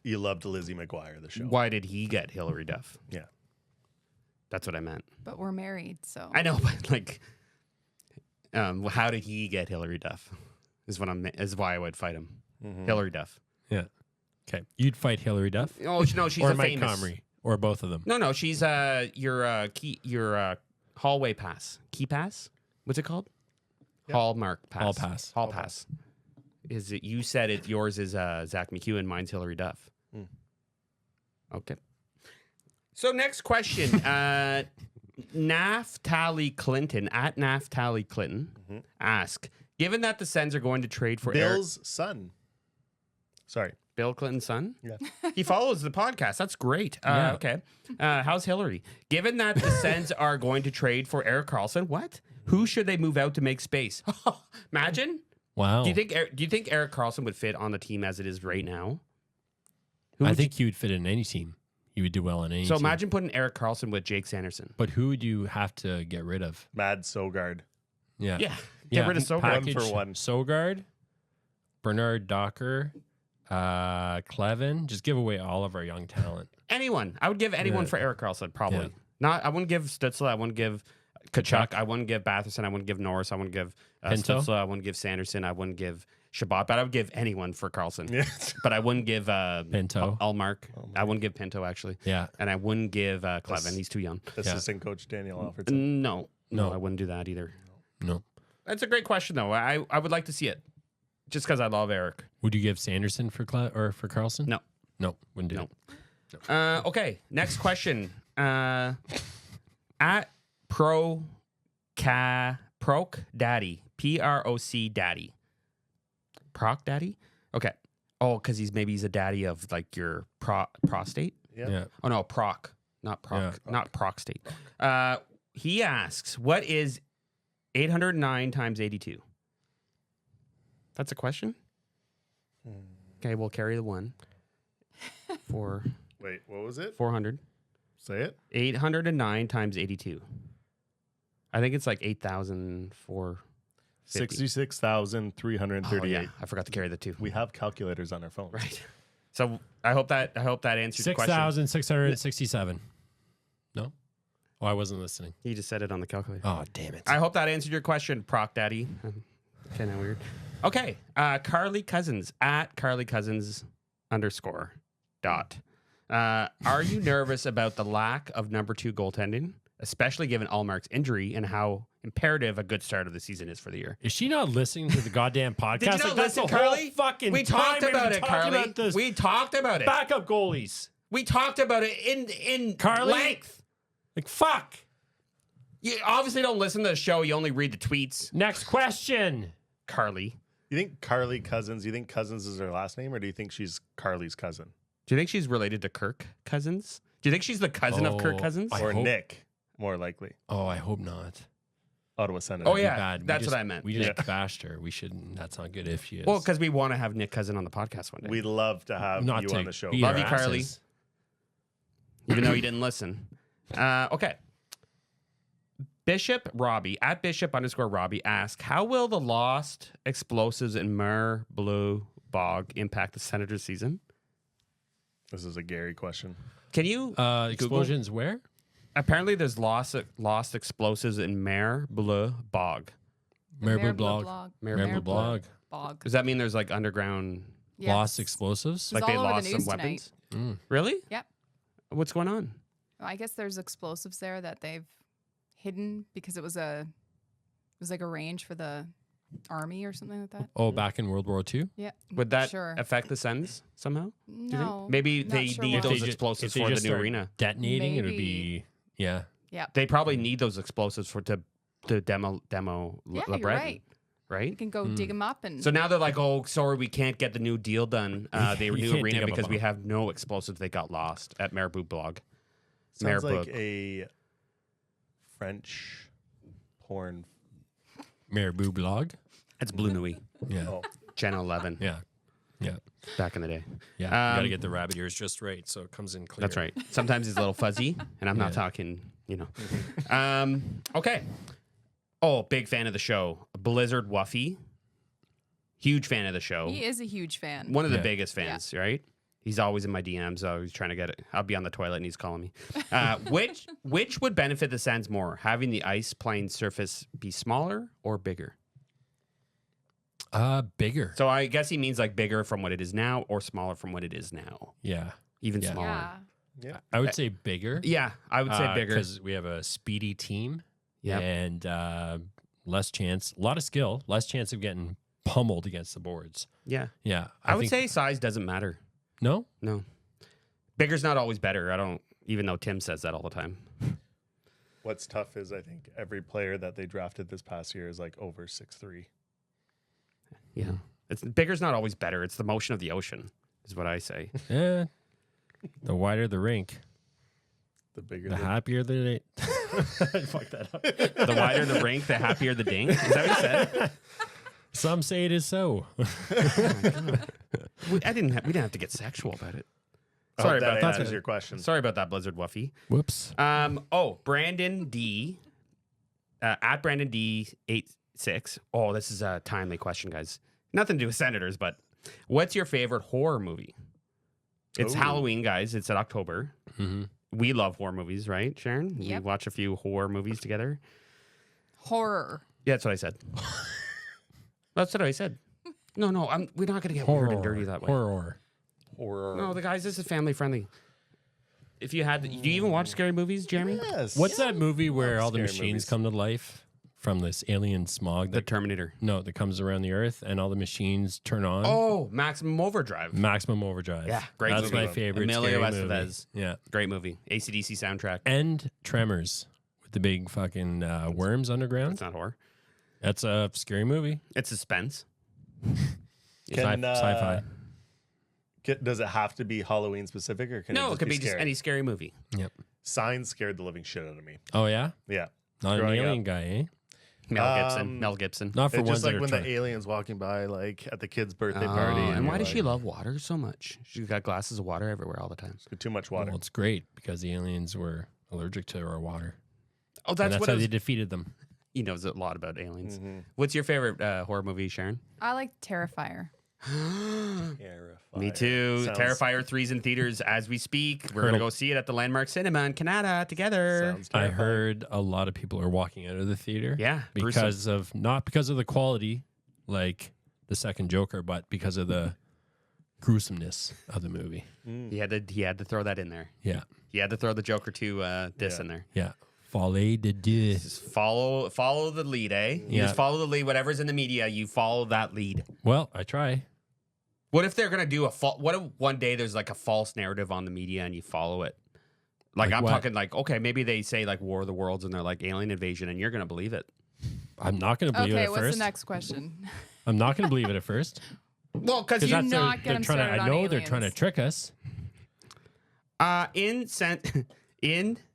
C: You loved Lizzie McGuire, the show.
B: why did he get Hillary Duff?
C: Yeah.
B: That's what I meant.
D: But we're married, so
B: I know, but like, how did he get Hillary Duff? Is why I would fight him.
C: Mm-hmm.
B: Hillary Duff.
A: Yeah. Okay. You'd fight Hillary Duff
B: Oh no, she's
A: or
B: a
A: Mike
B: famous.
A: Comrie or both of them.
B: No, she's your hallway pass, key pass. What's it called?
C: Yep.
B: Hallmark pass.
A: Hall pass.
B: Hall pass. Is it? You said it. Yours is Zach McEwen. Mine's Hillary Duff.
C: Mm.
B: Okay. So next question. Naftali Clinton at Naftali Clinton ask: given that the Sens are going to trade for
C: Bill's son. Sorry.
B: Bill Clinton's son?
C: Yeah.
B: He follows the podcast. That's great.
A: Yeah.
B: Okay. How's Hillary? Given that the Sens are going to trade for Erik Karlsson, what? Who should they move out to make space? Imagine
A: Wow.
B: Do you think Erik Karlsson would fit on the team as it is right now? Who
A: I
B: would
A: think he would fit in any team. He would do well in any
B: so
A: team.
B: imagine putting Erik Karlsson with Jake Sanderson.
A: But who would you have to get rid of?
C: Mad Sogard.
A: Yeah.
B: Yeah. Get rid of Sogard.
A: Package
C: One for one.
A: Sogard, Bernard Docker, Clevin. Just give away all of our young talent.
B: Anyone. I would give anyone
A: Yeah.
B: for Erik Karlsson, probably.
A: Yeah.
B: Not. I wouldn't give Stützle. I wouldn't give Kachuk. I wouldn't give Batherson. I wouldn't give Norris. I wouldn't give
A: Pinto?
B: Stützle. I wouldn't give Sanderson. I wouldn't give Shabbat. But I would give anyone for Karlsson.
C: Yeah.
B: But I wouldn't give
A: Pinto.
B: Allmark. I wouldn't give Pinto, actually.
A: Yeah.
B: And I wouldn't give Clevin. He's too young.
C: Assistant coach Daniel Alfredson.
B: No.
A: No.
B: I wouldn't do that either.
A: No.
B: That's a great question, though. I would like to see it. Just because I love Eric.
A: Would you give Sanderson for for Karlsson?
B: No.
A: No. Wouldn't do
B: No.
A: it.
B: Okay, next question. At Proc Daddy, PROC Daddy, Proc Daddy. Okay. Oh, because he's a daddy of like your prostate.
C: Yeah.
A: Yeah.
B: Oh no, Proc, not Proc,
A: Yeah.
B: not Procstate. He asks, what is 809 times 82? That's a question. Okay, we'll carry the one for
C: Wait, what was it?
B: 400.
C: Say it.
B: 809 times 82. I think it's like 8,004.
C: 66,338.
B: Oh, yeah. I forgot to carry the two.
C: We have calculators on our phones.
B: Right. So I hope that answers your question.
A: 6,667. No? Oh, I wasn't listening.
B: You just said it on the calculator.
A: Oh, damn it.
B: I hope that answered your question, Proc Daddy. Kind of weird. Okay. Carly Cousins at Carly Cousins _ dot. Are you nervous about the lack of number 2 goaltending, especially given Allmark's injury and how imperative a good start of the season is for the year?
A: Is she not listening to the goddamn podcast?
B: Did you not
A: Like, that's
B: listen,
A: the whole
B: Carly?
A: fucking
B: We
A: time
B: talked
A: we've
B: about
A: been
B: it,
A: talking
B: Carly.
A: about this.
B: We talked about it.
A: Backup goalies.
B: We talked about it in
A: Carly?
B: length.
A: Like, fuck.
B: You obviously don't listen to the show. You only read the tweets,
A: Next question.
B: Carly.
C: You think Carly Cousins, you think Cousins is her last name, or do you think she's Carly's cousin?
B: Do you think she's related to Kirk Cousins? Do you think she's the cousin of Kirk
A: Oh,
B: Cousins?
A: I
C: Or
A: hope-
C: Nick, more likely.
A: Oh, I hope not.
C: Ottawa Senator.
B: Oh, yeah.
A: Bad.
B: That's what I meant.
A: We just bashed her. We shouldn't. That's not good if she is.
B: Well, because we want to have Nick Cousin on the podcast one day.
C: We'd love to have
A: not
C: you
A: to
C: on the show.
A: beat
B: Love
A: our
B: you, Carly.
A: asses.
B: Even though you didn't listen. Okay. Bishop Robbie at Bishop _ Robbie asks, how will the lost explosives in Mer Blue Bog impact the Senators season?
C: This is a Gary question.
B: Can you
A: Explosions where?
B: Apparently, there's lost explosives in Mer Bleu Bog.
A: Maribou blog.
B: Maribou
A: Maribou blog.
D: Bog.
B: Does that mean there's like underground?
D: Yes.
A: Lost explosives.
D: It was
B: Like they
D: all over
B: lost
D: the
B: some
D: news
B: weapons?
A: Mm.
B: Really?
D: Yep.
B: What's going on?
D: Well, I guess there's explosives there that they've hidden because it was like a range for the army or something like that.
A: Oh, back in World War II?
D: Yeah.
B: Would that
D: sure?
B: affect the Sens somehow? Do you think?
D: No.
B: Maybe
D: not
B: they
D: sure
B: need
D: why.
B: those
A: If they
B: explosives
A: if they
B: for the
A: just
B: new
A: start
B: arena.
A: Detonating, it would
D: Maybe.
A: be yeah.
D: Yeah.
B: They probably need those explosives to demo
D: Yeah,
B: La
D: you're
B: Breton,
D: right. You
B: right?
D: can go dig them up and
B: So now they're like, oh, sorry, we can't get the new deal done. The
A: You
B: new
A: can't dig
B: arena
A: up a
B: because we
A: bomb.
B: have no explosives. They got lost at Maribou Blog.
C: Sounds
B: Maribou.
C: like a French porn.
A: Maribou blog.
B: It's Blue Nuit,
A: Yeah.
C: Oh,
B: Channel 11,
A: Yeah. Yeah.
B: back in the day.
A: Yeah. You got to
B: Um,
A: get the rabbit ears just right so it comes in clear.
B: That's right. Sometimes it's a little fuzzy, and I'm not
A: Yeah.
B: talking, Okay. Oh, big fan of the show. Blizzard Wuffy. Huge fan of the show.
D: he is a huge fan.
B: One of the
A: Yeah.
B: biggest fans, right? He's always in my DMs. Always trying to get it. I'll be on the toilet and he's calling me. Which would benefit the Sens more? Having the ice playing surface be smaller or bigger?
A: Bigger.
B: So I guess he means like bigger from what it is now or smaller from what it is now.
A: Yeah.
B: Even
A: Yeah.
B: smaller.
D: Yeah.
C: yeah.
A: I would say bigger.
B: Yeah, I would say bigger.
A: Because we have a speedy team.
B: Yep.
A: And less chance, a lot of skill, less chance of getting pummeled against the boards.
B: Yeah.
A: Yeah.
B: I would
A: think-
B: say size doesn't matter.
A: No?
B: No. Bigger's not always better. I don't, even though Tim says that all the time.
C: What's tough is I think every player that they drafted this past year is like over 6'3".
B: Yeah. Bigger's not always better. It's the motion of the ocean, is what I say.
A: Yeah. The wider the rink,
C: The bigger
A: the
C: the
A: happier the Fuck that up.
B: The wider the rink, the happier the dink. Is that what you said?
A: Some say it is so.
B: We didn't have to get sexual about it.
C: I
B: Sorry
C: hope that
B: about that.
C: answers your question.
B: Sorry about that, Blizzard Wuffy.
A: Whoops.
B: Brandon D. At Brandon D86. Oh, this is a timely question, guys. Nothing to do with Senators, but what's your favorite horror movie? It's
C: Ooh.
B: Halloween, guys. It's in October.
A: Mm-hmm.
B: We love horror movies, right, Sharon? We
D: Yep.
B: watch a few horror movies together.
D: Horror.
B: Yeah, that's what I said. That's what I said. No, we're not going to get weird and dirty that way.
A: Horror.
B: No, the guys, this is family friendly. If you had, do you even watch scary movies, Jeremy?
C: Yes.
A: What's that movie where all the
C: scary
A: machines
C: movies.
A: come to life from this alien smog
B: The
A: that
B: Terminator.
A: that comes around the earth and all the machines turn on?
B: Oh, Maximum Overdrive.
A: Maximum Overdrive.
B: Yeah, great
A: That's
B: movie.
A: my favorite.
B: Emilio
A: scary movie.
B: Estevez.
A: Yeah.
B: Great movie. AC/DC soundtrack.
A: And Tremors with the big fucking worms underground.
B: It's not horror.
A: That's a scary movie.
B: It's suspense.
A: Sci-fi.
C: Does it have to be Halloween specific, or can
B: No,
C: it
B: it could be just
C: scary?
B: any scary movie.
A: Yep.
C: Signs scared the living shit out of me.
A: Oh yeah.
C: Yeah.
A: Not an
C: Growing
A: alien
C: up.
A: guy, eh?
B: Mel Gibson.
A: Not for
C: It's
A: ones
C: just like
A: that are
C: when
A: trying.
C: the aliens walking by, like at the kid's birthday
B: Oh,
C: party.
B: and why
C: you're
B: does she
C: like,
B: love water so much? She's got glasses of water everywhere all the time.
C: Too much water.
A: Well, it's great because the aliens were allergic to our water.
B: Oh,
A: And
B: that's
A: that's
B: what
A: how
B: I was,
A: they defeated them.
B: he knows a lot about aliens.
C: Mm-hmm.
B: What's your favorite horror movie, Sharon?
D: I like Terrifier.
B: Me too.
C: Sounds-
B: Terrifier 3's in theaters as we speak. We're going to go see it at the Landmark Cinema in Canada together.
C: Sounds
A: I
C: terrifying.
A: heard a lot of people are walking out of the theater.
B: Yeah,
A: Because of not because of the quality, like the second Joker, but because of the gruesomeness of the movie.
B: He had to throw that in there.
A: Yeah.
B: He had to throw the Joker 2 diss
C: Yeah.
B: in there.
A: Yeah. Folie de deux.
B: Just follow the lead, eh? You
A: Yeah.
B: just follow the lead. Whatever's in the media, you follow that lead.
A: Well, I try.
B: What if they're gonna do what if one day there's like a false narrative on the media and you follow it? Like
A: Like
B: I'm
A: what?
B: talking like, okay, maybe they say like War of the Worlds and they're like alien invasion and you're gonna believe it.
A: I'm not going to believe it
D: Okay,
A: at
D: what's
A: first.
D: the next question?
A: I'm not going to believe it at first.
B: Well, because
A: Because
B: you
A: that's
D: not get
A: they're
D: them
A: trying to.
D: started
A: I
D: on
A: know they're trying to
D: aliens.
A: trick us.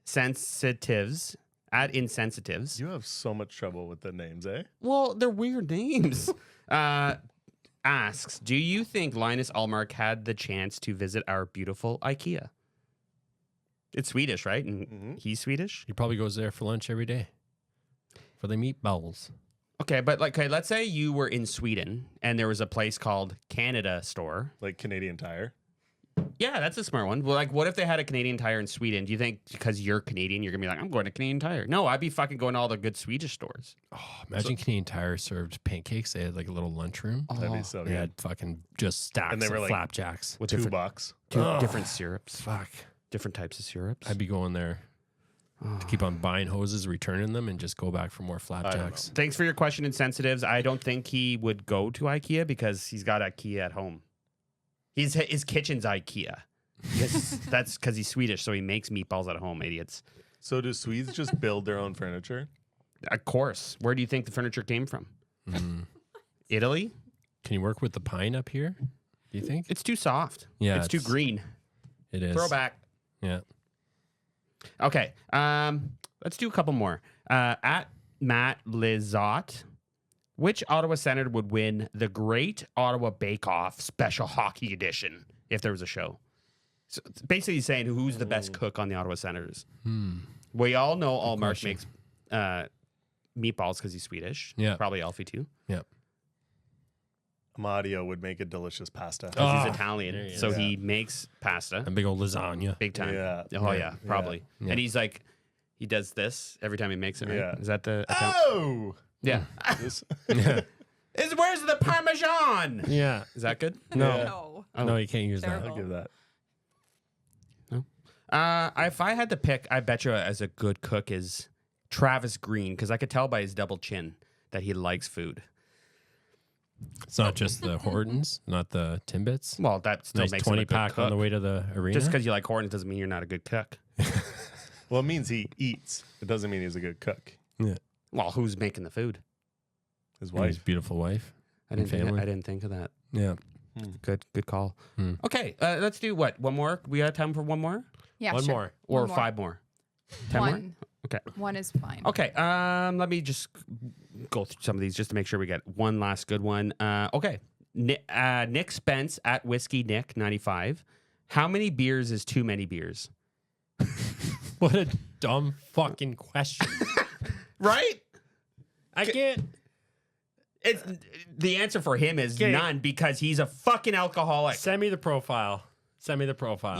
B: Insensitives at insensitives.
C: You have so much trouble with the names, eh?
B: Well, they're weird names. Asks, do you think Linus Allmark had the chance to visit our beautiful IKEA? It's Swedish, right? And he's Swedish.
A: He probably goes there for lunch every day for the meatballs.
B: Okay, but like, okay, let's say you were in Sweden and there was a place called Canada Store.
C: Like Canadian Tire.
B: Yeah, that's a smart one. Well, like, what if they had a Canadian Tire in Sweden? Do you think because you're Canadian, you're gonna be like, I'm going to Canadian Tire? No, I'd be fucking going to all the good Swedish stores.
A: Oh, imagine Canadian Tire served pancakes. They had like a little lunchroom.
C: That'd be so
A: They
C: good.
A: had fucking just stacks
C: And they were
A: of
C: like-
A: flapjacks.
B: With
C: $2.
B: different syrups,
A: Fuck.
B: different types of syrups.
A: I'd be going there to keep on buying hoses, returning them, and just go back for more flapjacks.
B: Thanks for your question, Insensitives. I don't think he would go to IKEA because he's got IKEA at home. His kitchen's IKEA. That's because he's Swedish, so he makes meatballs at home, idiots.
C: So do Swedes just build their own furniture?
B: Of course. Where do you think the furniture came from? Italy?
A: Can you work with the pine up here? Do you think?
B: It's too soft.
A: Yeah,
B: It's too green.
A: It is.
B: Throwback.
A: Yeah.
B: Okay. Let's do a couple more. At Matt Lizotte, which Ottawa Senator would win the Great Ottawa Bake Off Special Hockey Edition if there was a show? So it's basically saying who's the best cook on the Ottawa Senators. We all know Allmark
A: question.
B: makes meatballs because he's Swedish.
A: Yeah.
B: Probably Alfie too.
A: Yeah.
C: Amadio would make a delicious pasta.
B: Because
A: Oh,
B: he's Italian.
A: there he is.
B: So
C: Yeah.
B: he makes pasta.
A: A big old lasagna.
B: Big time.
C: Yeah.
B: Oh, yeah. Probably.
A: Yeah.
B: And he's like, he does this every time he makes it, right?
C: Yeah.
B: Is that the account?
C: Oh!
B: Yeah.
C: This-
B: Where's the Parmesan?
A: Yeah.
B: Is that good?
A: No.
D: No.
B: Oh.
A: No, you can't use that.
D: Terrible.
C: I'll give that.
B: If I had to pick, I bet you as a good cook is Travis Green, because I could tell by his double chin that he likes food.
A: It's not just the Hortons, not the Timbits.
B: Well, that still
A: Nice
B: makes him a
A: 20
B: good
A: pack
B: cook.
A: on the way to the arena.
B: Just because you like Hortons doesn't mean you're not a good cook.
C: Well, it means he eats. It doesn't mean he's a good cook.
A: Yeah.
B: Well, who's making the food?
C: His
A: And his
C: wife.
A: beautiful wife.
B: I
A: And
B: didn't. Think,
A: family.
B: I didn't think of that.
A: Yeah.
B: Good call.
A: Hmm.
B: Okay, let's do what? One more. We got time for one more
D: Yeah,
A: One
D: sure.
A: more.
B: or
D: One more.
B: 5 more? 10 more.
D: One.
B: Okay.
D: One is fine.
B: Okay. Let me just go through some of these just to make sure we get one last good one. Okay. Nick Spence at Whiskey Nick 95. How many beers is too many beers?
A: What a dumb fucking question.
B: Right?
A: I can't.
B: It's the answer for him is
A: Okay.
B: none because he's a fucking alcoholic.
A: Send me the profile. Send me the profile.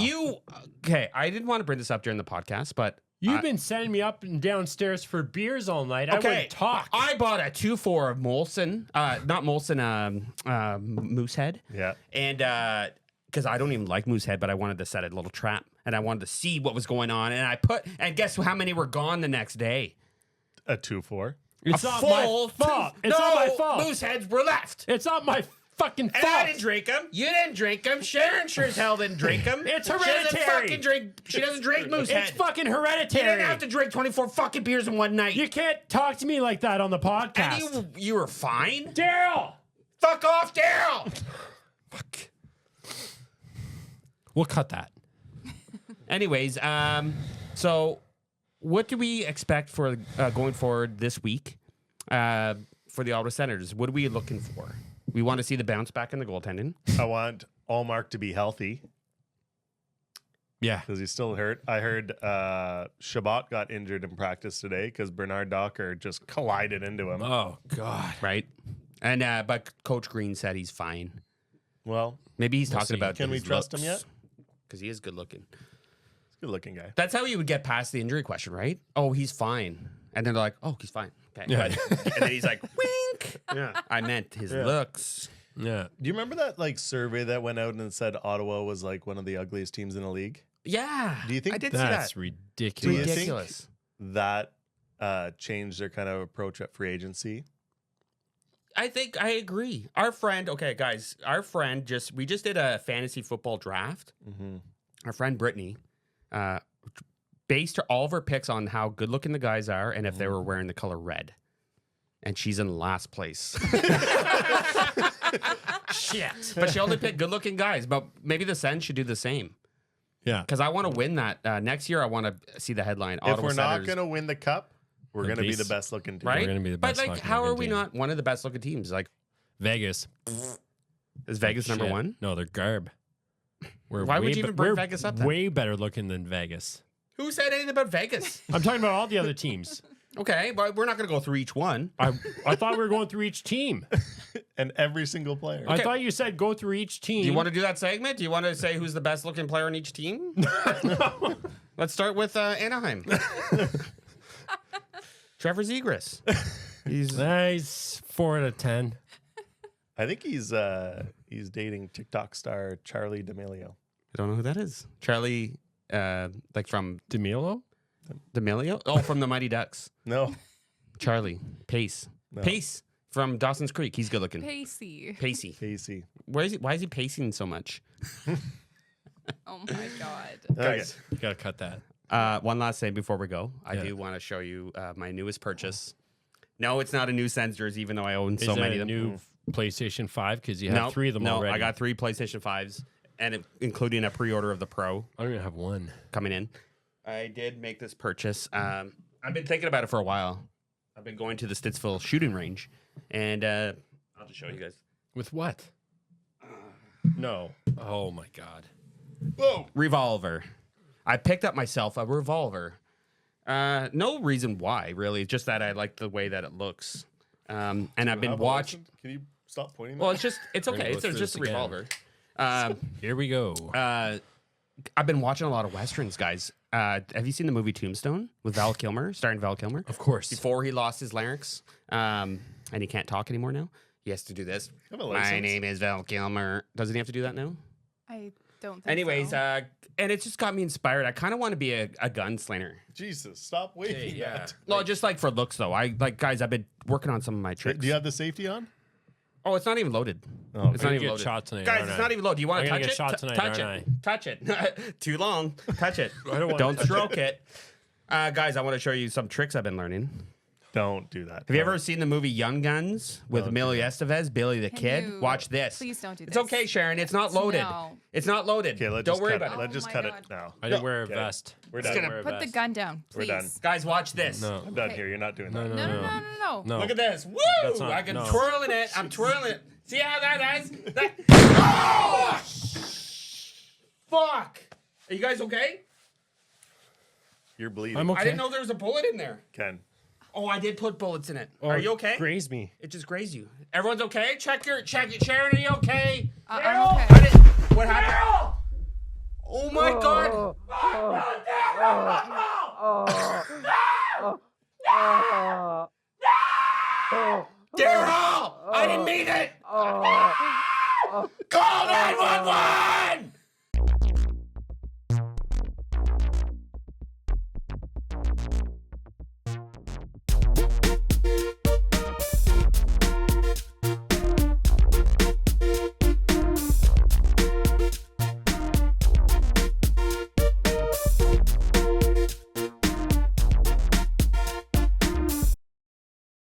B: Okay, I didn't want to bring this up during the podcast, but
A: You've been sending me up and downstairs for beers all night. I
B: okay,
A: wouldn't talk.
B: I bought a 2-4 of Molson, not Molson, Moosehead.
C: Yeah.
B: And because I don't even like Moosehead, but I wanted to set a little trap and I wanted to see what was going on. And guess how many were gone the next day?
C: A 2-4.
A: It's
B: A
A: not
B: full
A: my fault. It's not my fault.
B: Mooseheads were left.
A: It's not my fucking
B: And I
A: fault.
B: didn't drink them. You didn't drink them. Sharon sure as hell didn't drink them.
A: It's
B: She doesn't
A: hereditary.
B: fucking drink. She doesn't drink Moosehead.
A: It's fucking
B: You
A: hereditary.
B: didn't have to drink 24 fucking beers in one night.
A: You can't talk to me like that on the podcast.
B: And you were fine.
A: Daryl!
B: Fuck off, Daryl.
A: Fuck. We'll cut that.
B: Anyways, so what do we expect for going forward this week for the Ottawa Senators? What are we looking for? We want to see the bounce back in the goaltending.
C: I want Allmark to be healthy
A: Yeah.
C: because he's still hurt. I heard Shabbat got injured in practice today because Bernard Docker just collided into him.
A: Oh, God.
B: Right? And but Coach Green said he's fine.
C: Well,
B: Maybe he's
A: We'll
B: talking
A: see.
B: about
C: Can we
B: his
C: trust him
B: looks,
C: yet?
B: because he is good looking.
C: he's a good looking guy.
B: That's how you would get past the injury question, right? Oh, he's fine. And then they're like, oh, he's fine. Okay.
A: Yeah.
B: But- and then he's like, wink.
C: Yeah.
B: I meant his looks.
A: Yeah.
C: Do you remember that like survey that went out and said Ottawa was like one of the ugliest teams in the league?
B: Yeah.
C: Do you think
B: I did see
A: That's
B: that?
A: ridiculous.
C: Do you think-
B: Ridiculous.
C: That changed their kind of approach at free agency?
B: I think I agree. Our friend, okay, guys, we just did a fantasy football draft.
C: Mm-hmm.
B: Our friend Brittany based all of her picks on how good looking the guys are and if they were wearing the color red. And she's in last place.
A: Shit.
B: But she only picked good looking guys. But maybe the Sens should do the same.
A: Yeah.
B: Because I want to win that. Next year, I want to see the headline.
C: If
B: Ottawa
C: we're not
B: Senators,
C: going to win the cup, we're
A: The
C: going to be
A: beast.
C: the best looking team.
B: right?
A: We're gonna be the
B: but
A: best
B: like,
A: fucking
B: how are
A: looking
B: we
A: team.
B: not one of the best looking teams? Like,
A: Vegas.
B: is Vegas number
A: Shit.
B: one?
A: No, they're garb. We're
B: Why would
A: way
B: you
A: be-
B: even bring
A: we're
B: Vegas up then?
A: Way better looking than Vegas.
B: Who said anything about Vegas?
A: I'm talking about all the other teams.
B: Okay, but we're not going to go through each one.
A: I thought we were going through each team.
C: And every single player.
A: I
B: Okay.
A: thought you said go through each team.
B: Do you want to do that segment? Do you want to say who's the best looking player on each team? Let's start with Anaheim. Trevor Zegras. He's
A: Nice. 4 out of 10.
C: I think he's dating TikTok star Charlie D'Amelio.
B: I don't know who that is. Charlie, like from
A: DeMilo?
B: D'Amelio? Oh, from the Mighty Ducks.
C: No.
B: Charlie Pace.
C: No.
B: Pace from Dawson's Creek. He's good looking.
D: Pacey.
B: Pacey.
C: Casey.
B: Why is he pacing so much?
D: Oh my god.
C: Okay.
A: You got to cut that.
B: One last thing before we go. I
A: Yeah.
B: do want to show you my newest purchase. No, it's not a new Sens jersey, even though I own
A: Is
B: so
A: it
B: many
A: a
B: of them.
A: new PlayStation 5? Because you have
B: No,
A: 3 of them
B: no,
A: already.
B: I got 3 PlayStation 5s, and including a pre-order of the Pro
A: I don't even have one.
B: coming in. I did make this purchase. I've been thinking about it for a while. I've been going to the Stittsville shooting range, and I'll just show you guys.
A: With what? No. Oh, my God.
B: Revolver. I picked up myself a revolver. No reason why, really. Just that I like the way that it looks. And I've been watching.
C: Can you stop pointing?
B: Well,
C: that?
B: it's
A: We're gonna
B: okay.
A: go
B: It's
A: through
B: just
A: this
B: a
A: again.
B: revolver.
A: Here we go.
B: I've been watching a lot of Westerns, guys. Have you seen the movie Tombstone with Val Kilmer, starring Val Kilmer?
A: Of course.
B: Before he lost his larynx, and he can't talk anymore now. He has to do this.
C: Have a
B: My
C: license.
B: name is Val Kilmer. Doesn't he have to do that now?
D: I don't think
B: Anyways,
D: so.
B: and it's just got me inspired. I kind of want to be a gunslinger.
C: Jesus, stop waving
A: yeah.
C: that.
B: No, just like for looks though. Guys, I've been working on some of my tricks.
C: Do you have the safety on?
B: Oh, it's not even loaded.
C: Oh,
B: It's
A: I'm
B: not
A: gonna
B: even
A: get
B: loaded.
A: shot tonight,
B: Guys,
A: aren't
B: it's
A: I?
B: not even loaded. Do you want
A: I'm
B: to
A: gonna
B: touch
A: get
B: it?
A: shot tonight,
B: touch
A: aren't
B: it. Touch it. Too long. Touch it.
A: I don't wanna
B: Don't
A: touch
B: stroke it. Guys, I want to show you some tricks I've been learning.
C: Don't do that.
B: Have you ever seen the movie Young Guns with
C: No,
B: Emilio Estevez, Billy the
D: Can
B: Kid?
D: you-
B: Watch this.
D: Please don't do this.
B: It's okay, Sharon. It's not loaded.
D: No.
B: It's not loaded.
C: Okay, let's
B: Don't
C: just
B: worry
C: cut
B: about
C: it.
B: it.
C: Let's just
D: my
C: cut
D: God.
C: it now.
A: I didn't
B: No.
A: wear a
C: Okay.
A: vest.
C: We're
B: Just
C: done.
B: gonna
A: Wear a
D: Put the
A: vest.
D: gun down,
C: We're
D: please.
C: done.
B: Guys, watch this.
A: No.
C: I'm done
D: Okay.
C: here. You're not doing
A: No,
C: that.
A: no,
D: No, no, no, no, no.
A: No.
B: Look at this. Woo!
A: That's not-
B: I can
A: no.
B: twirling it. I'm twirling it. See how that is? That. Oh! Fuck. Are you guys okay?
C: You're bleeding.
A: I'm okay.
B: I didn't know there was a bullet in there.
C: Ken.
B: Oh, I did put bullets in it.
A: Oh,
B: Are you okay?
A: Graze me.
B: It just grazed you. Everyone's okay? Check it. Sharon, are you okay?
D: I'm
B: I
D: okay.
B: didn't- What happened? Oh my god. Daryl! I didn't mean it! Call 911!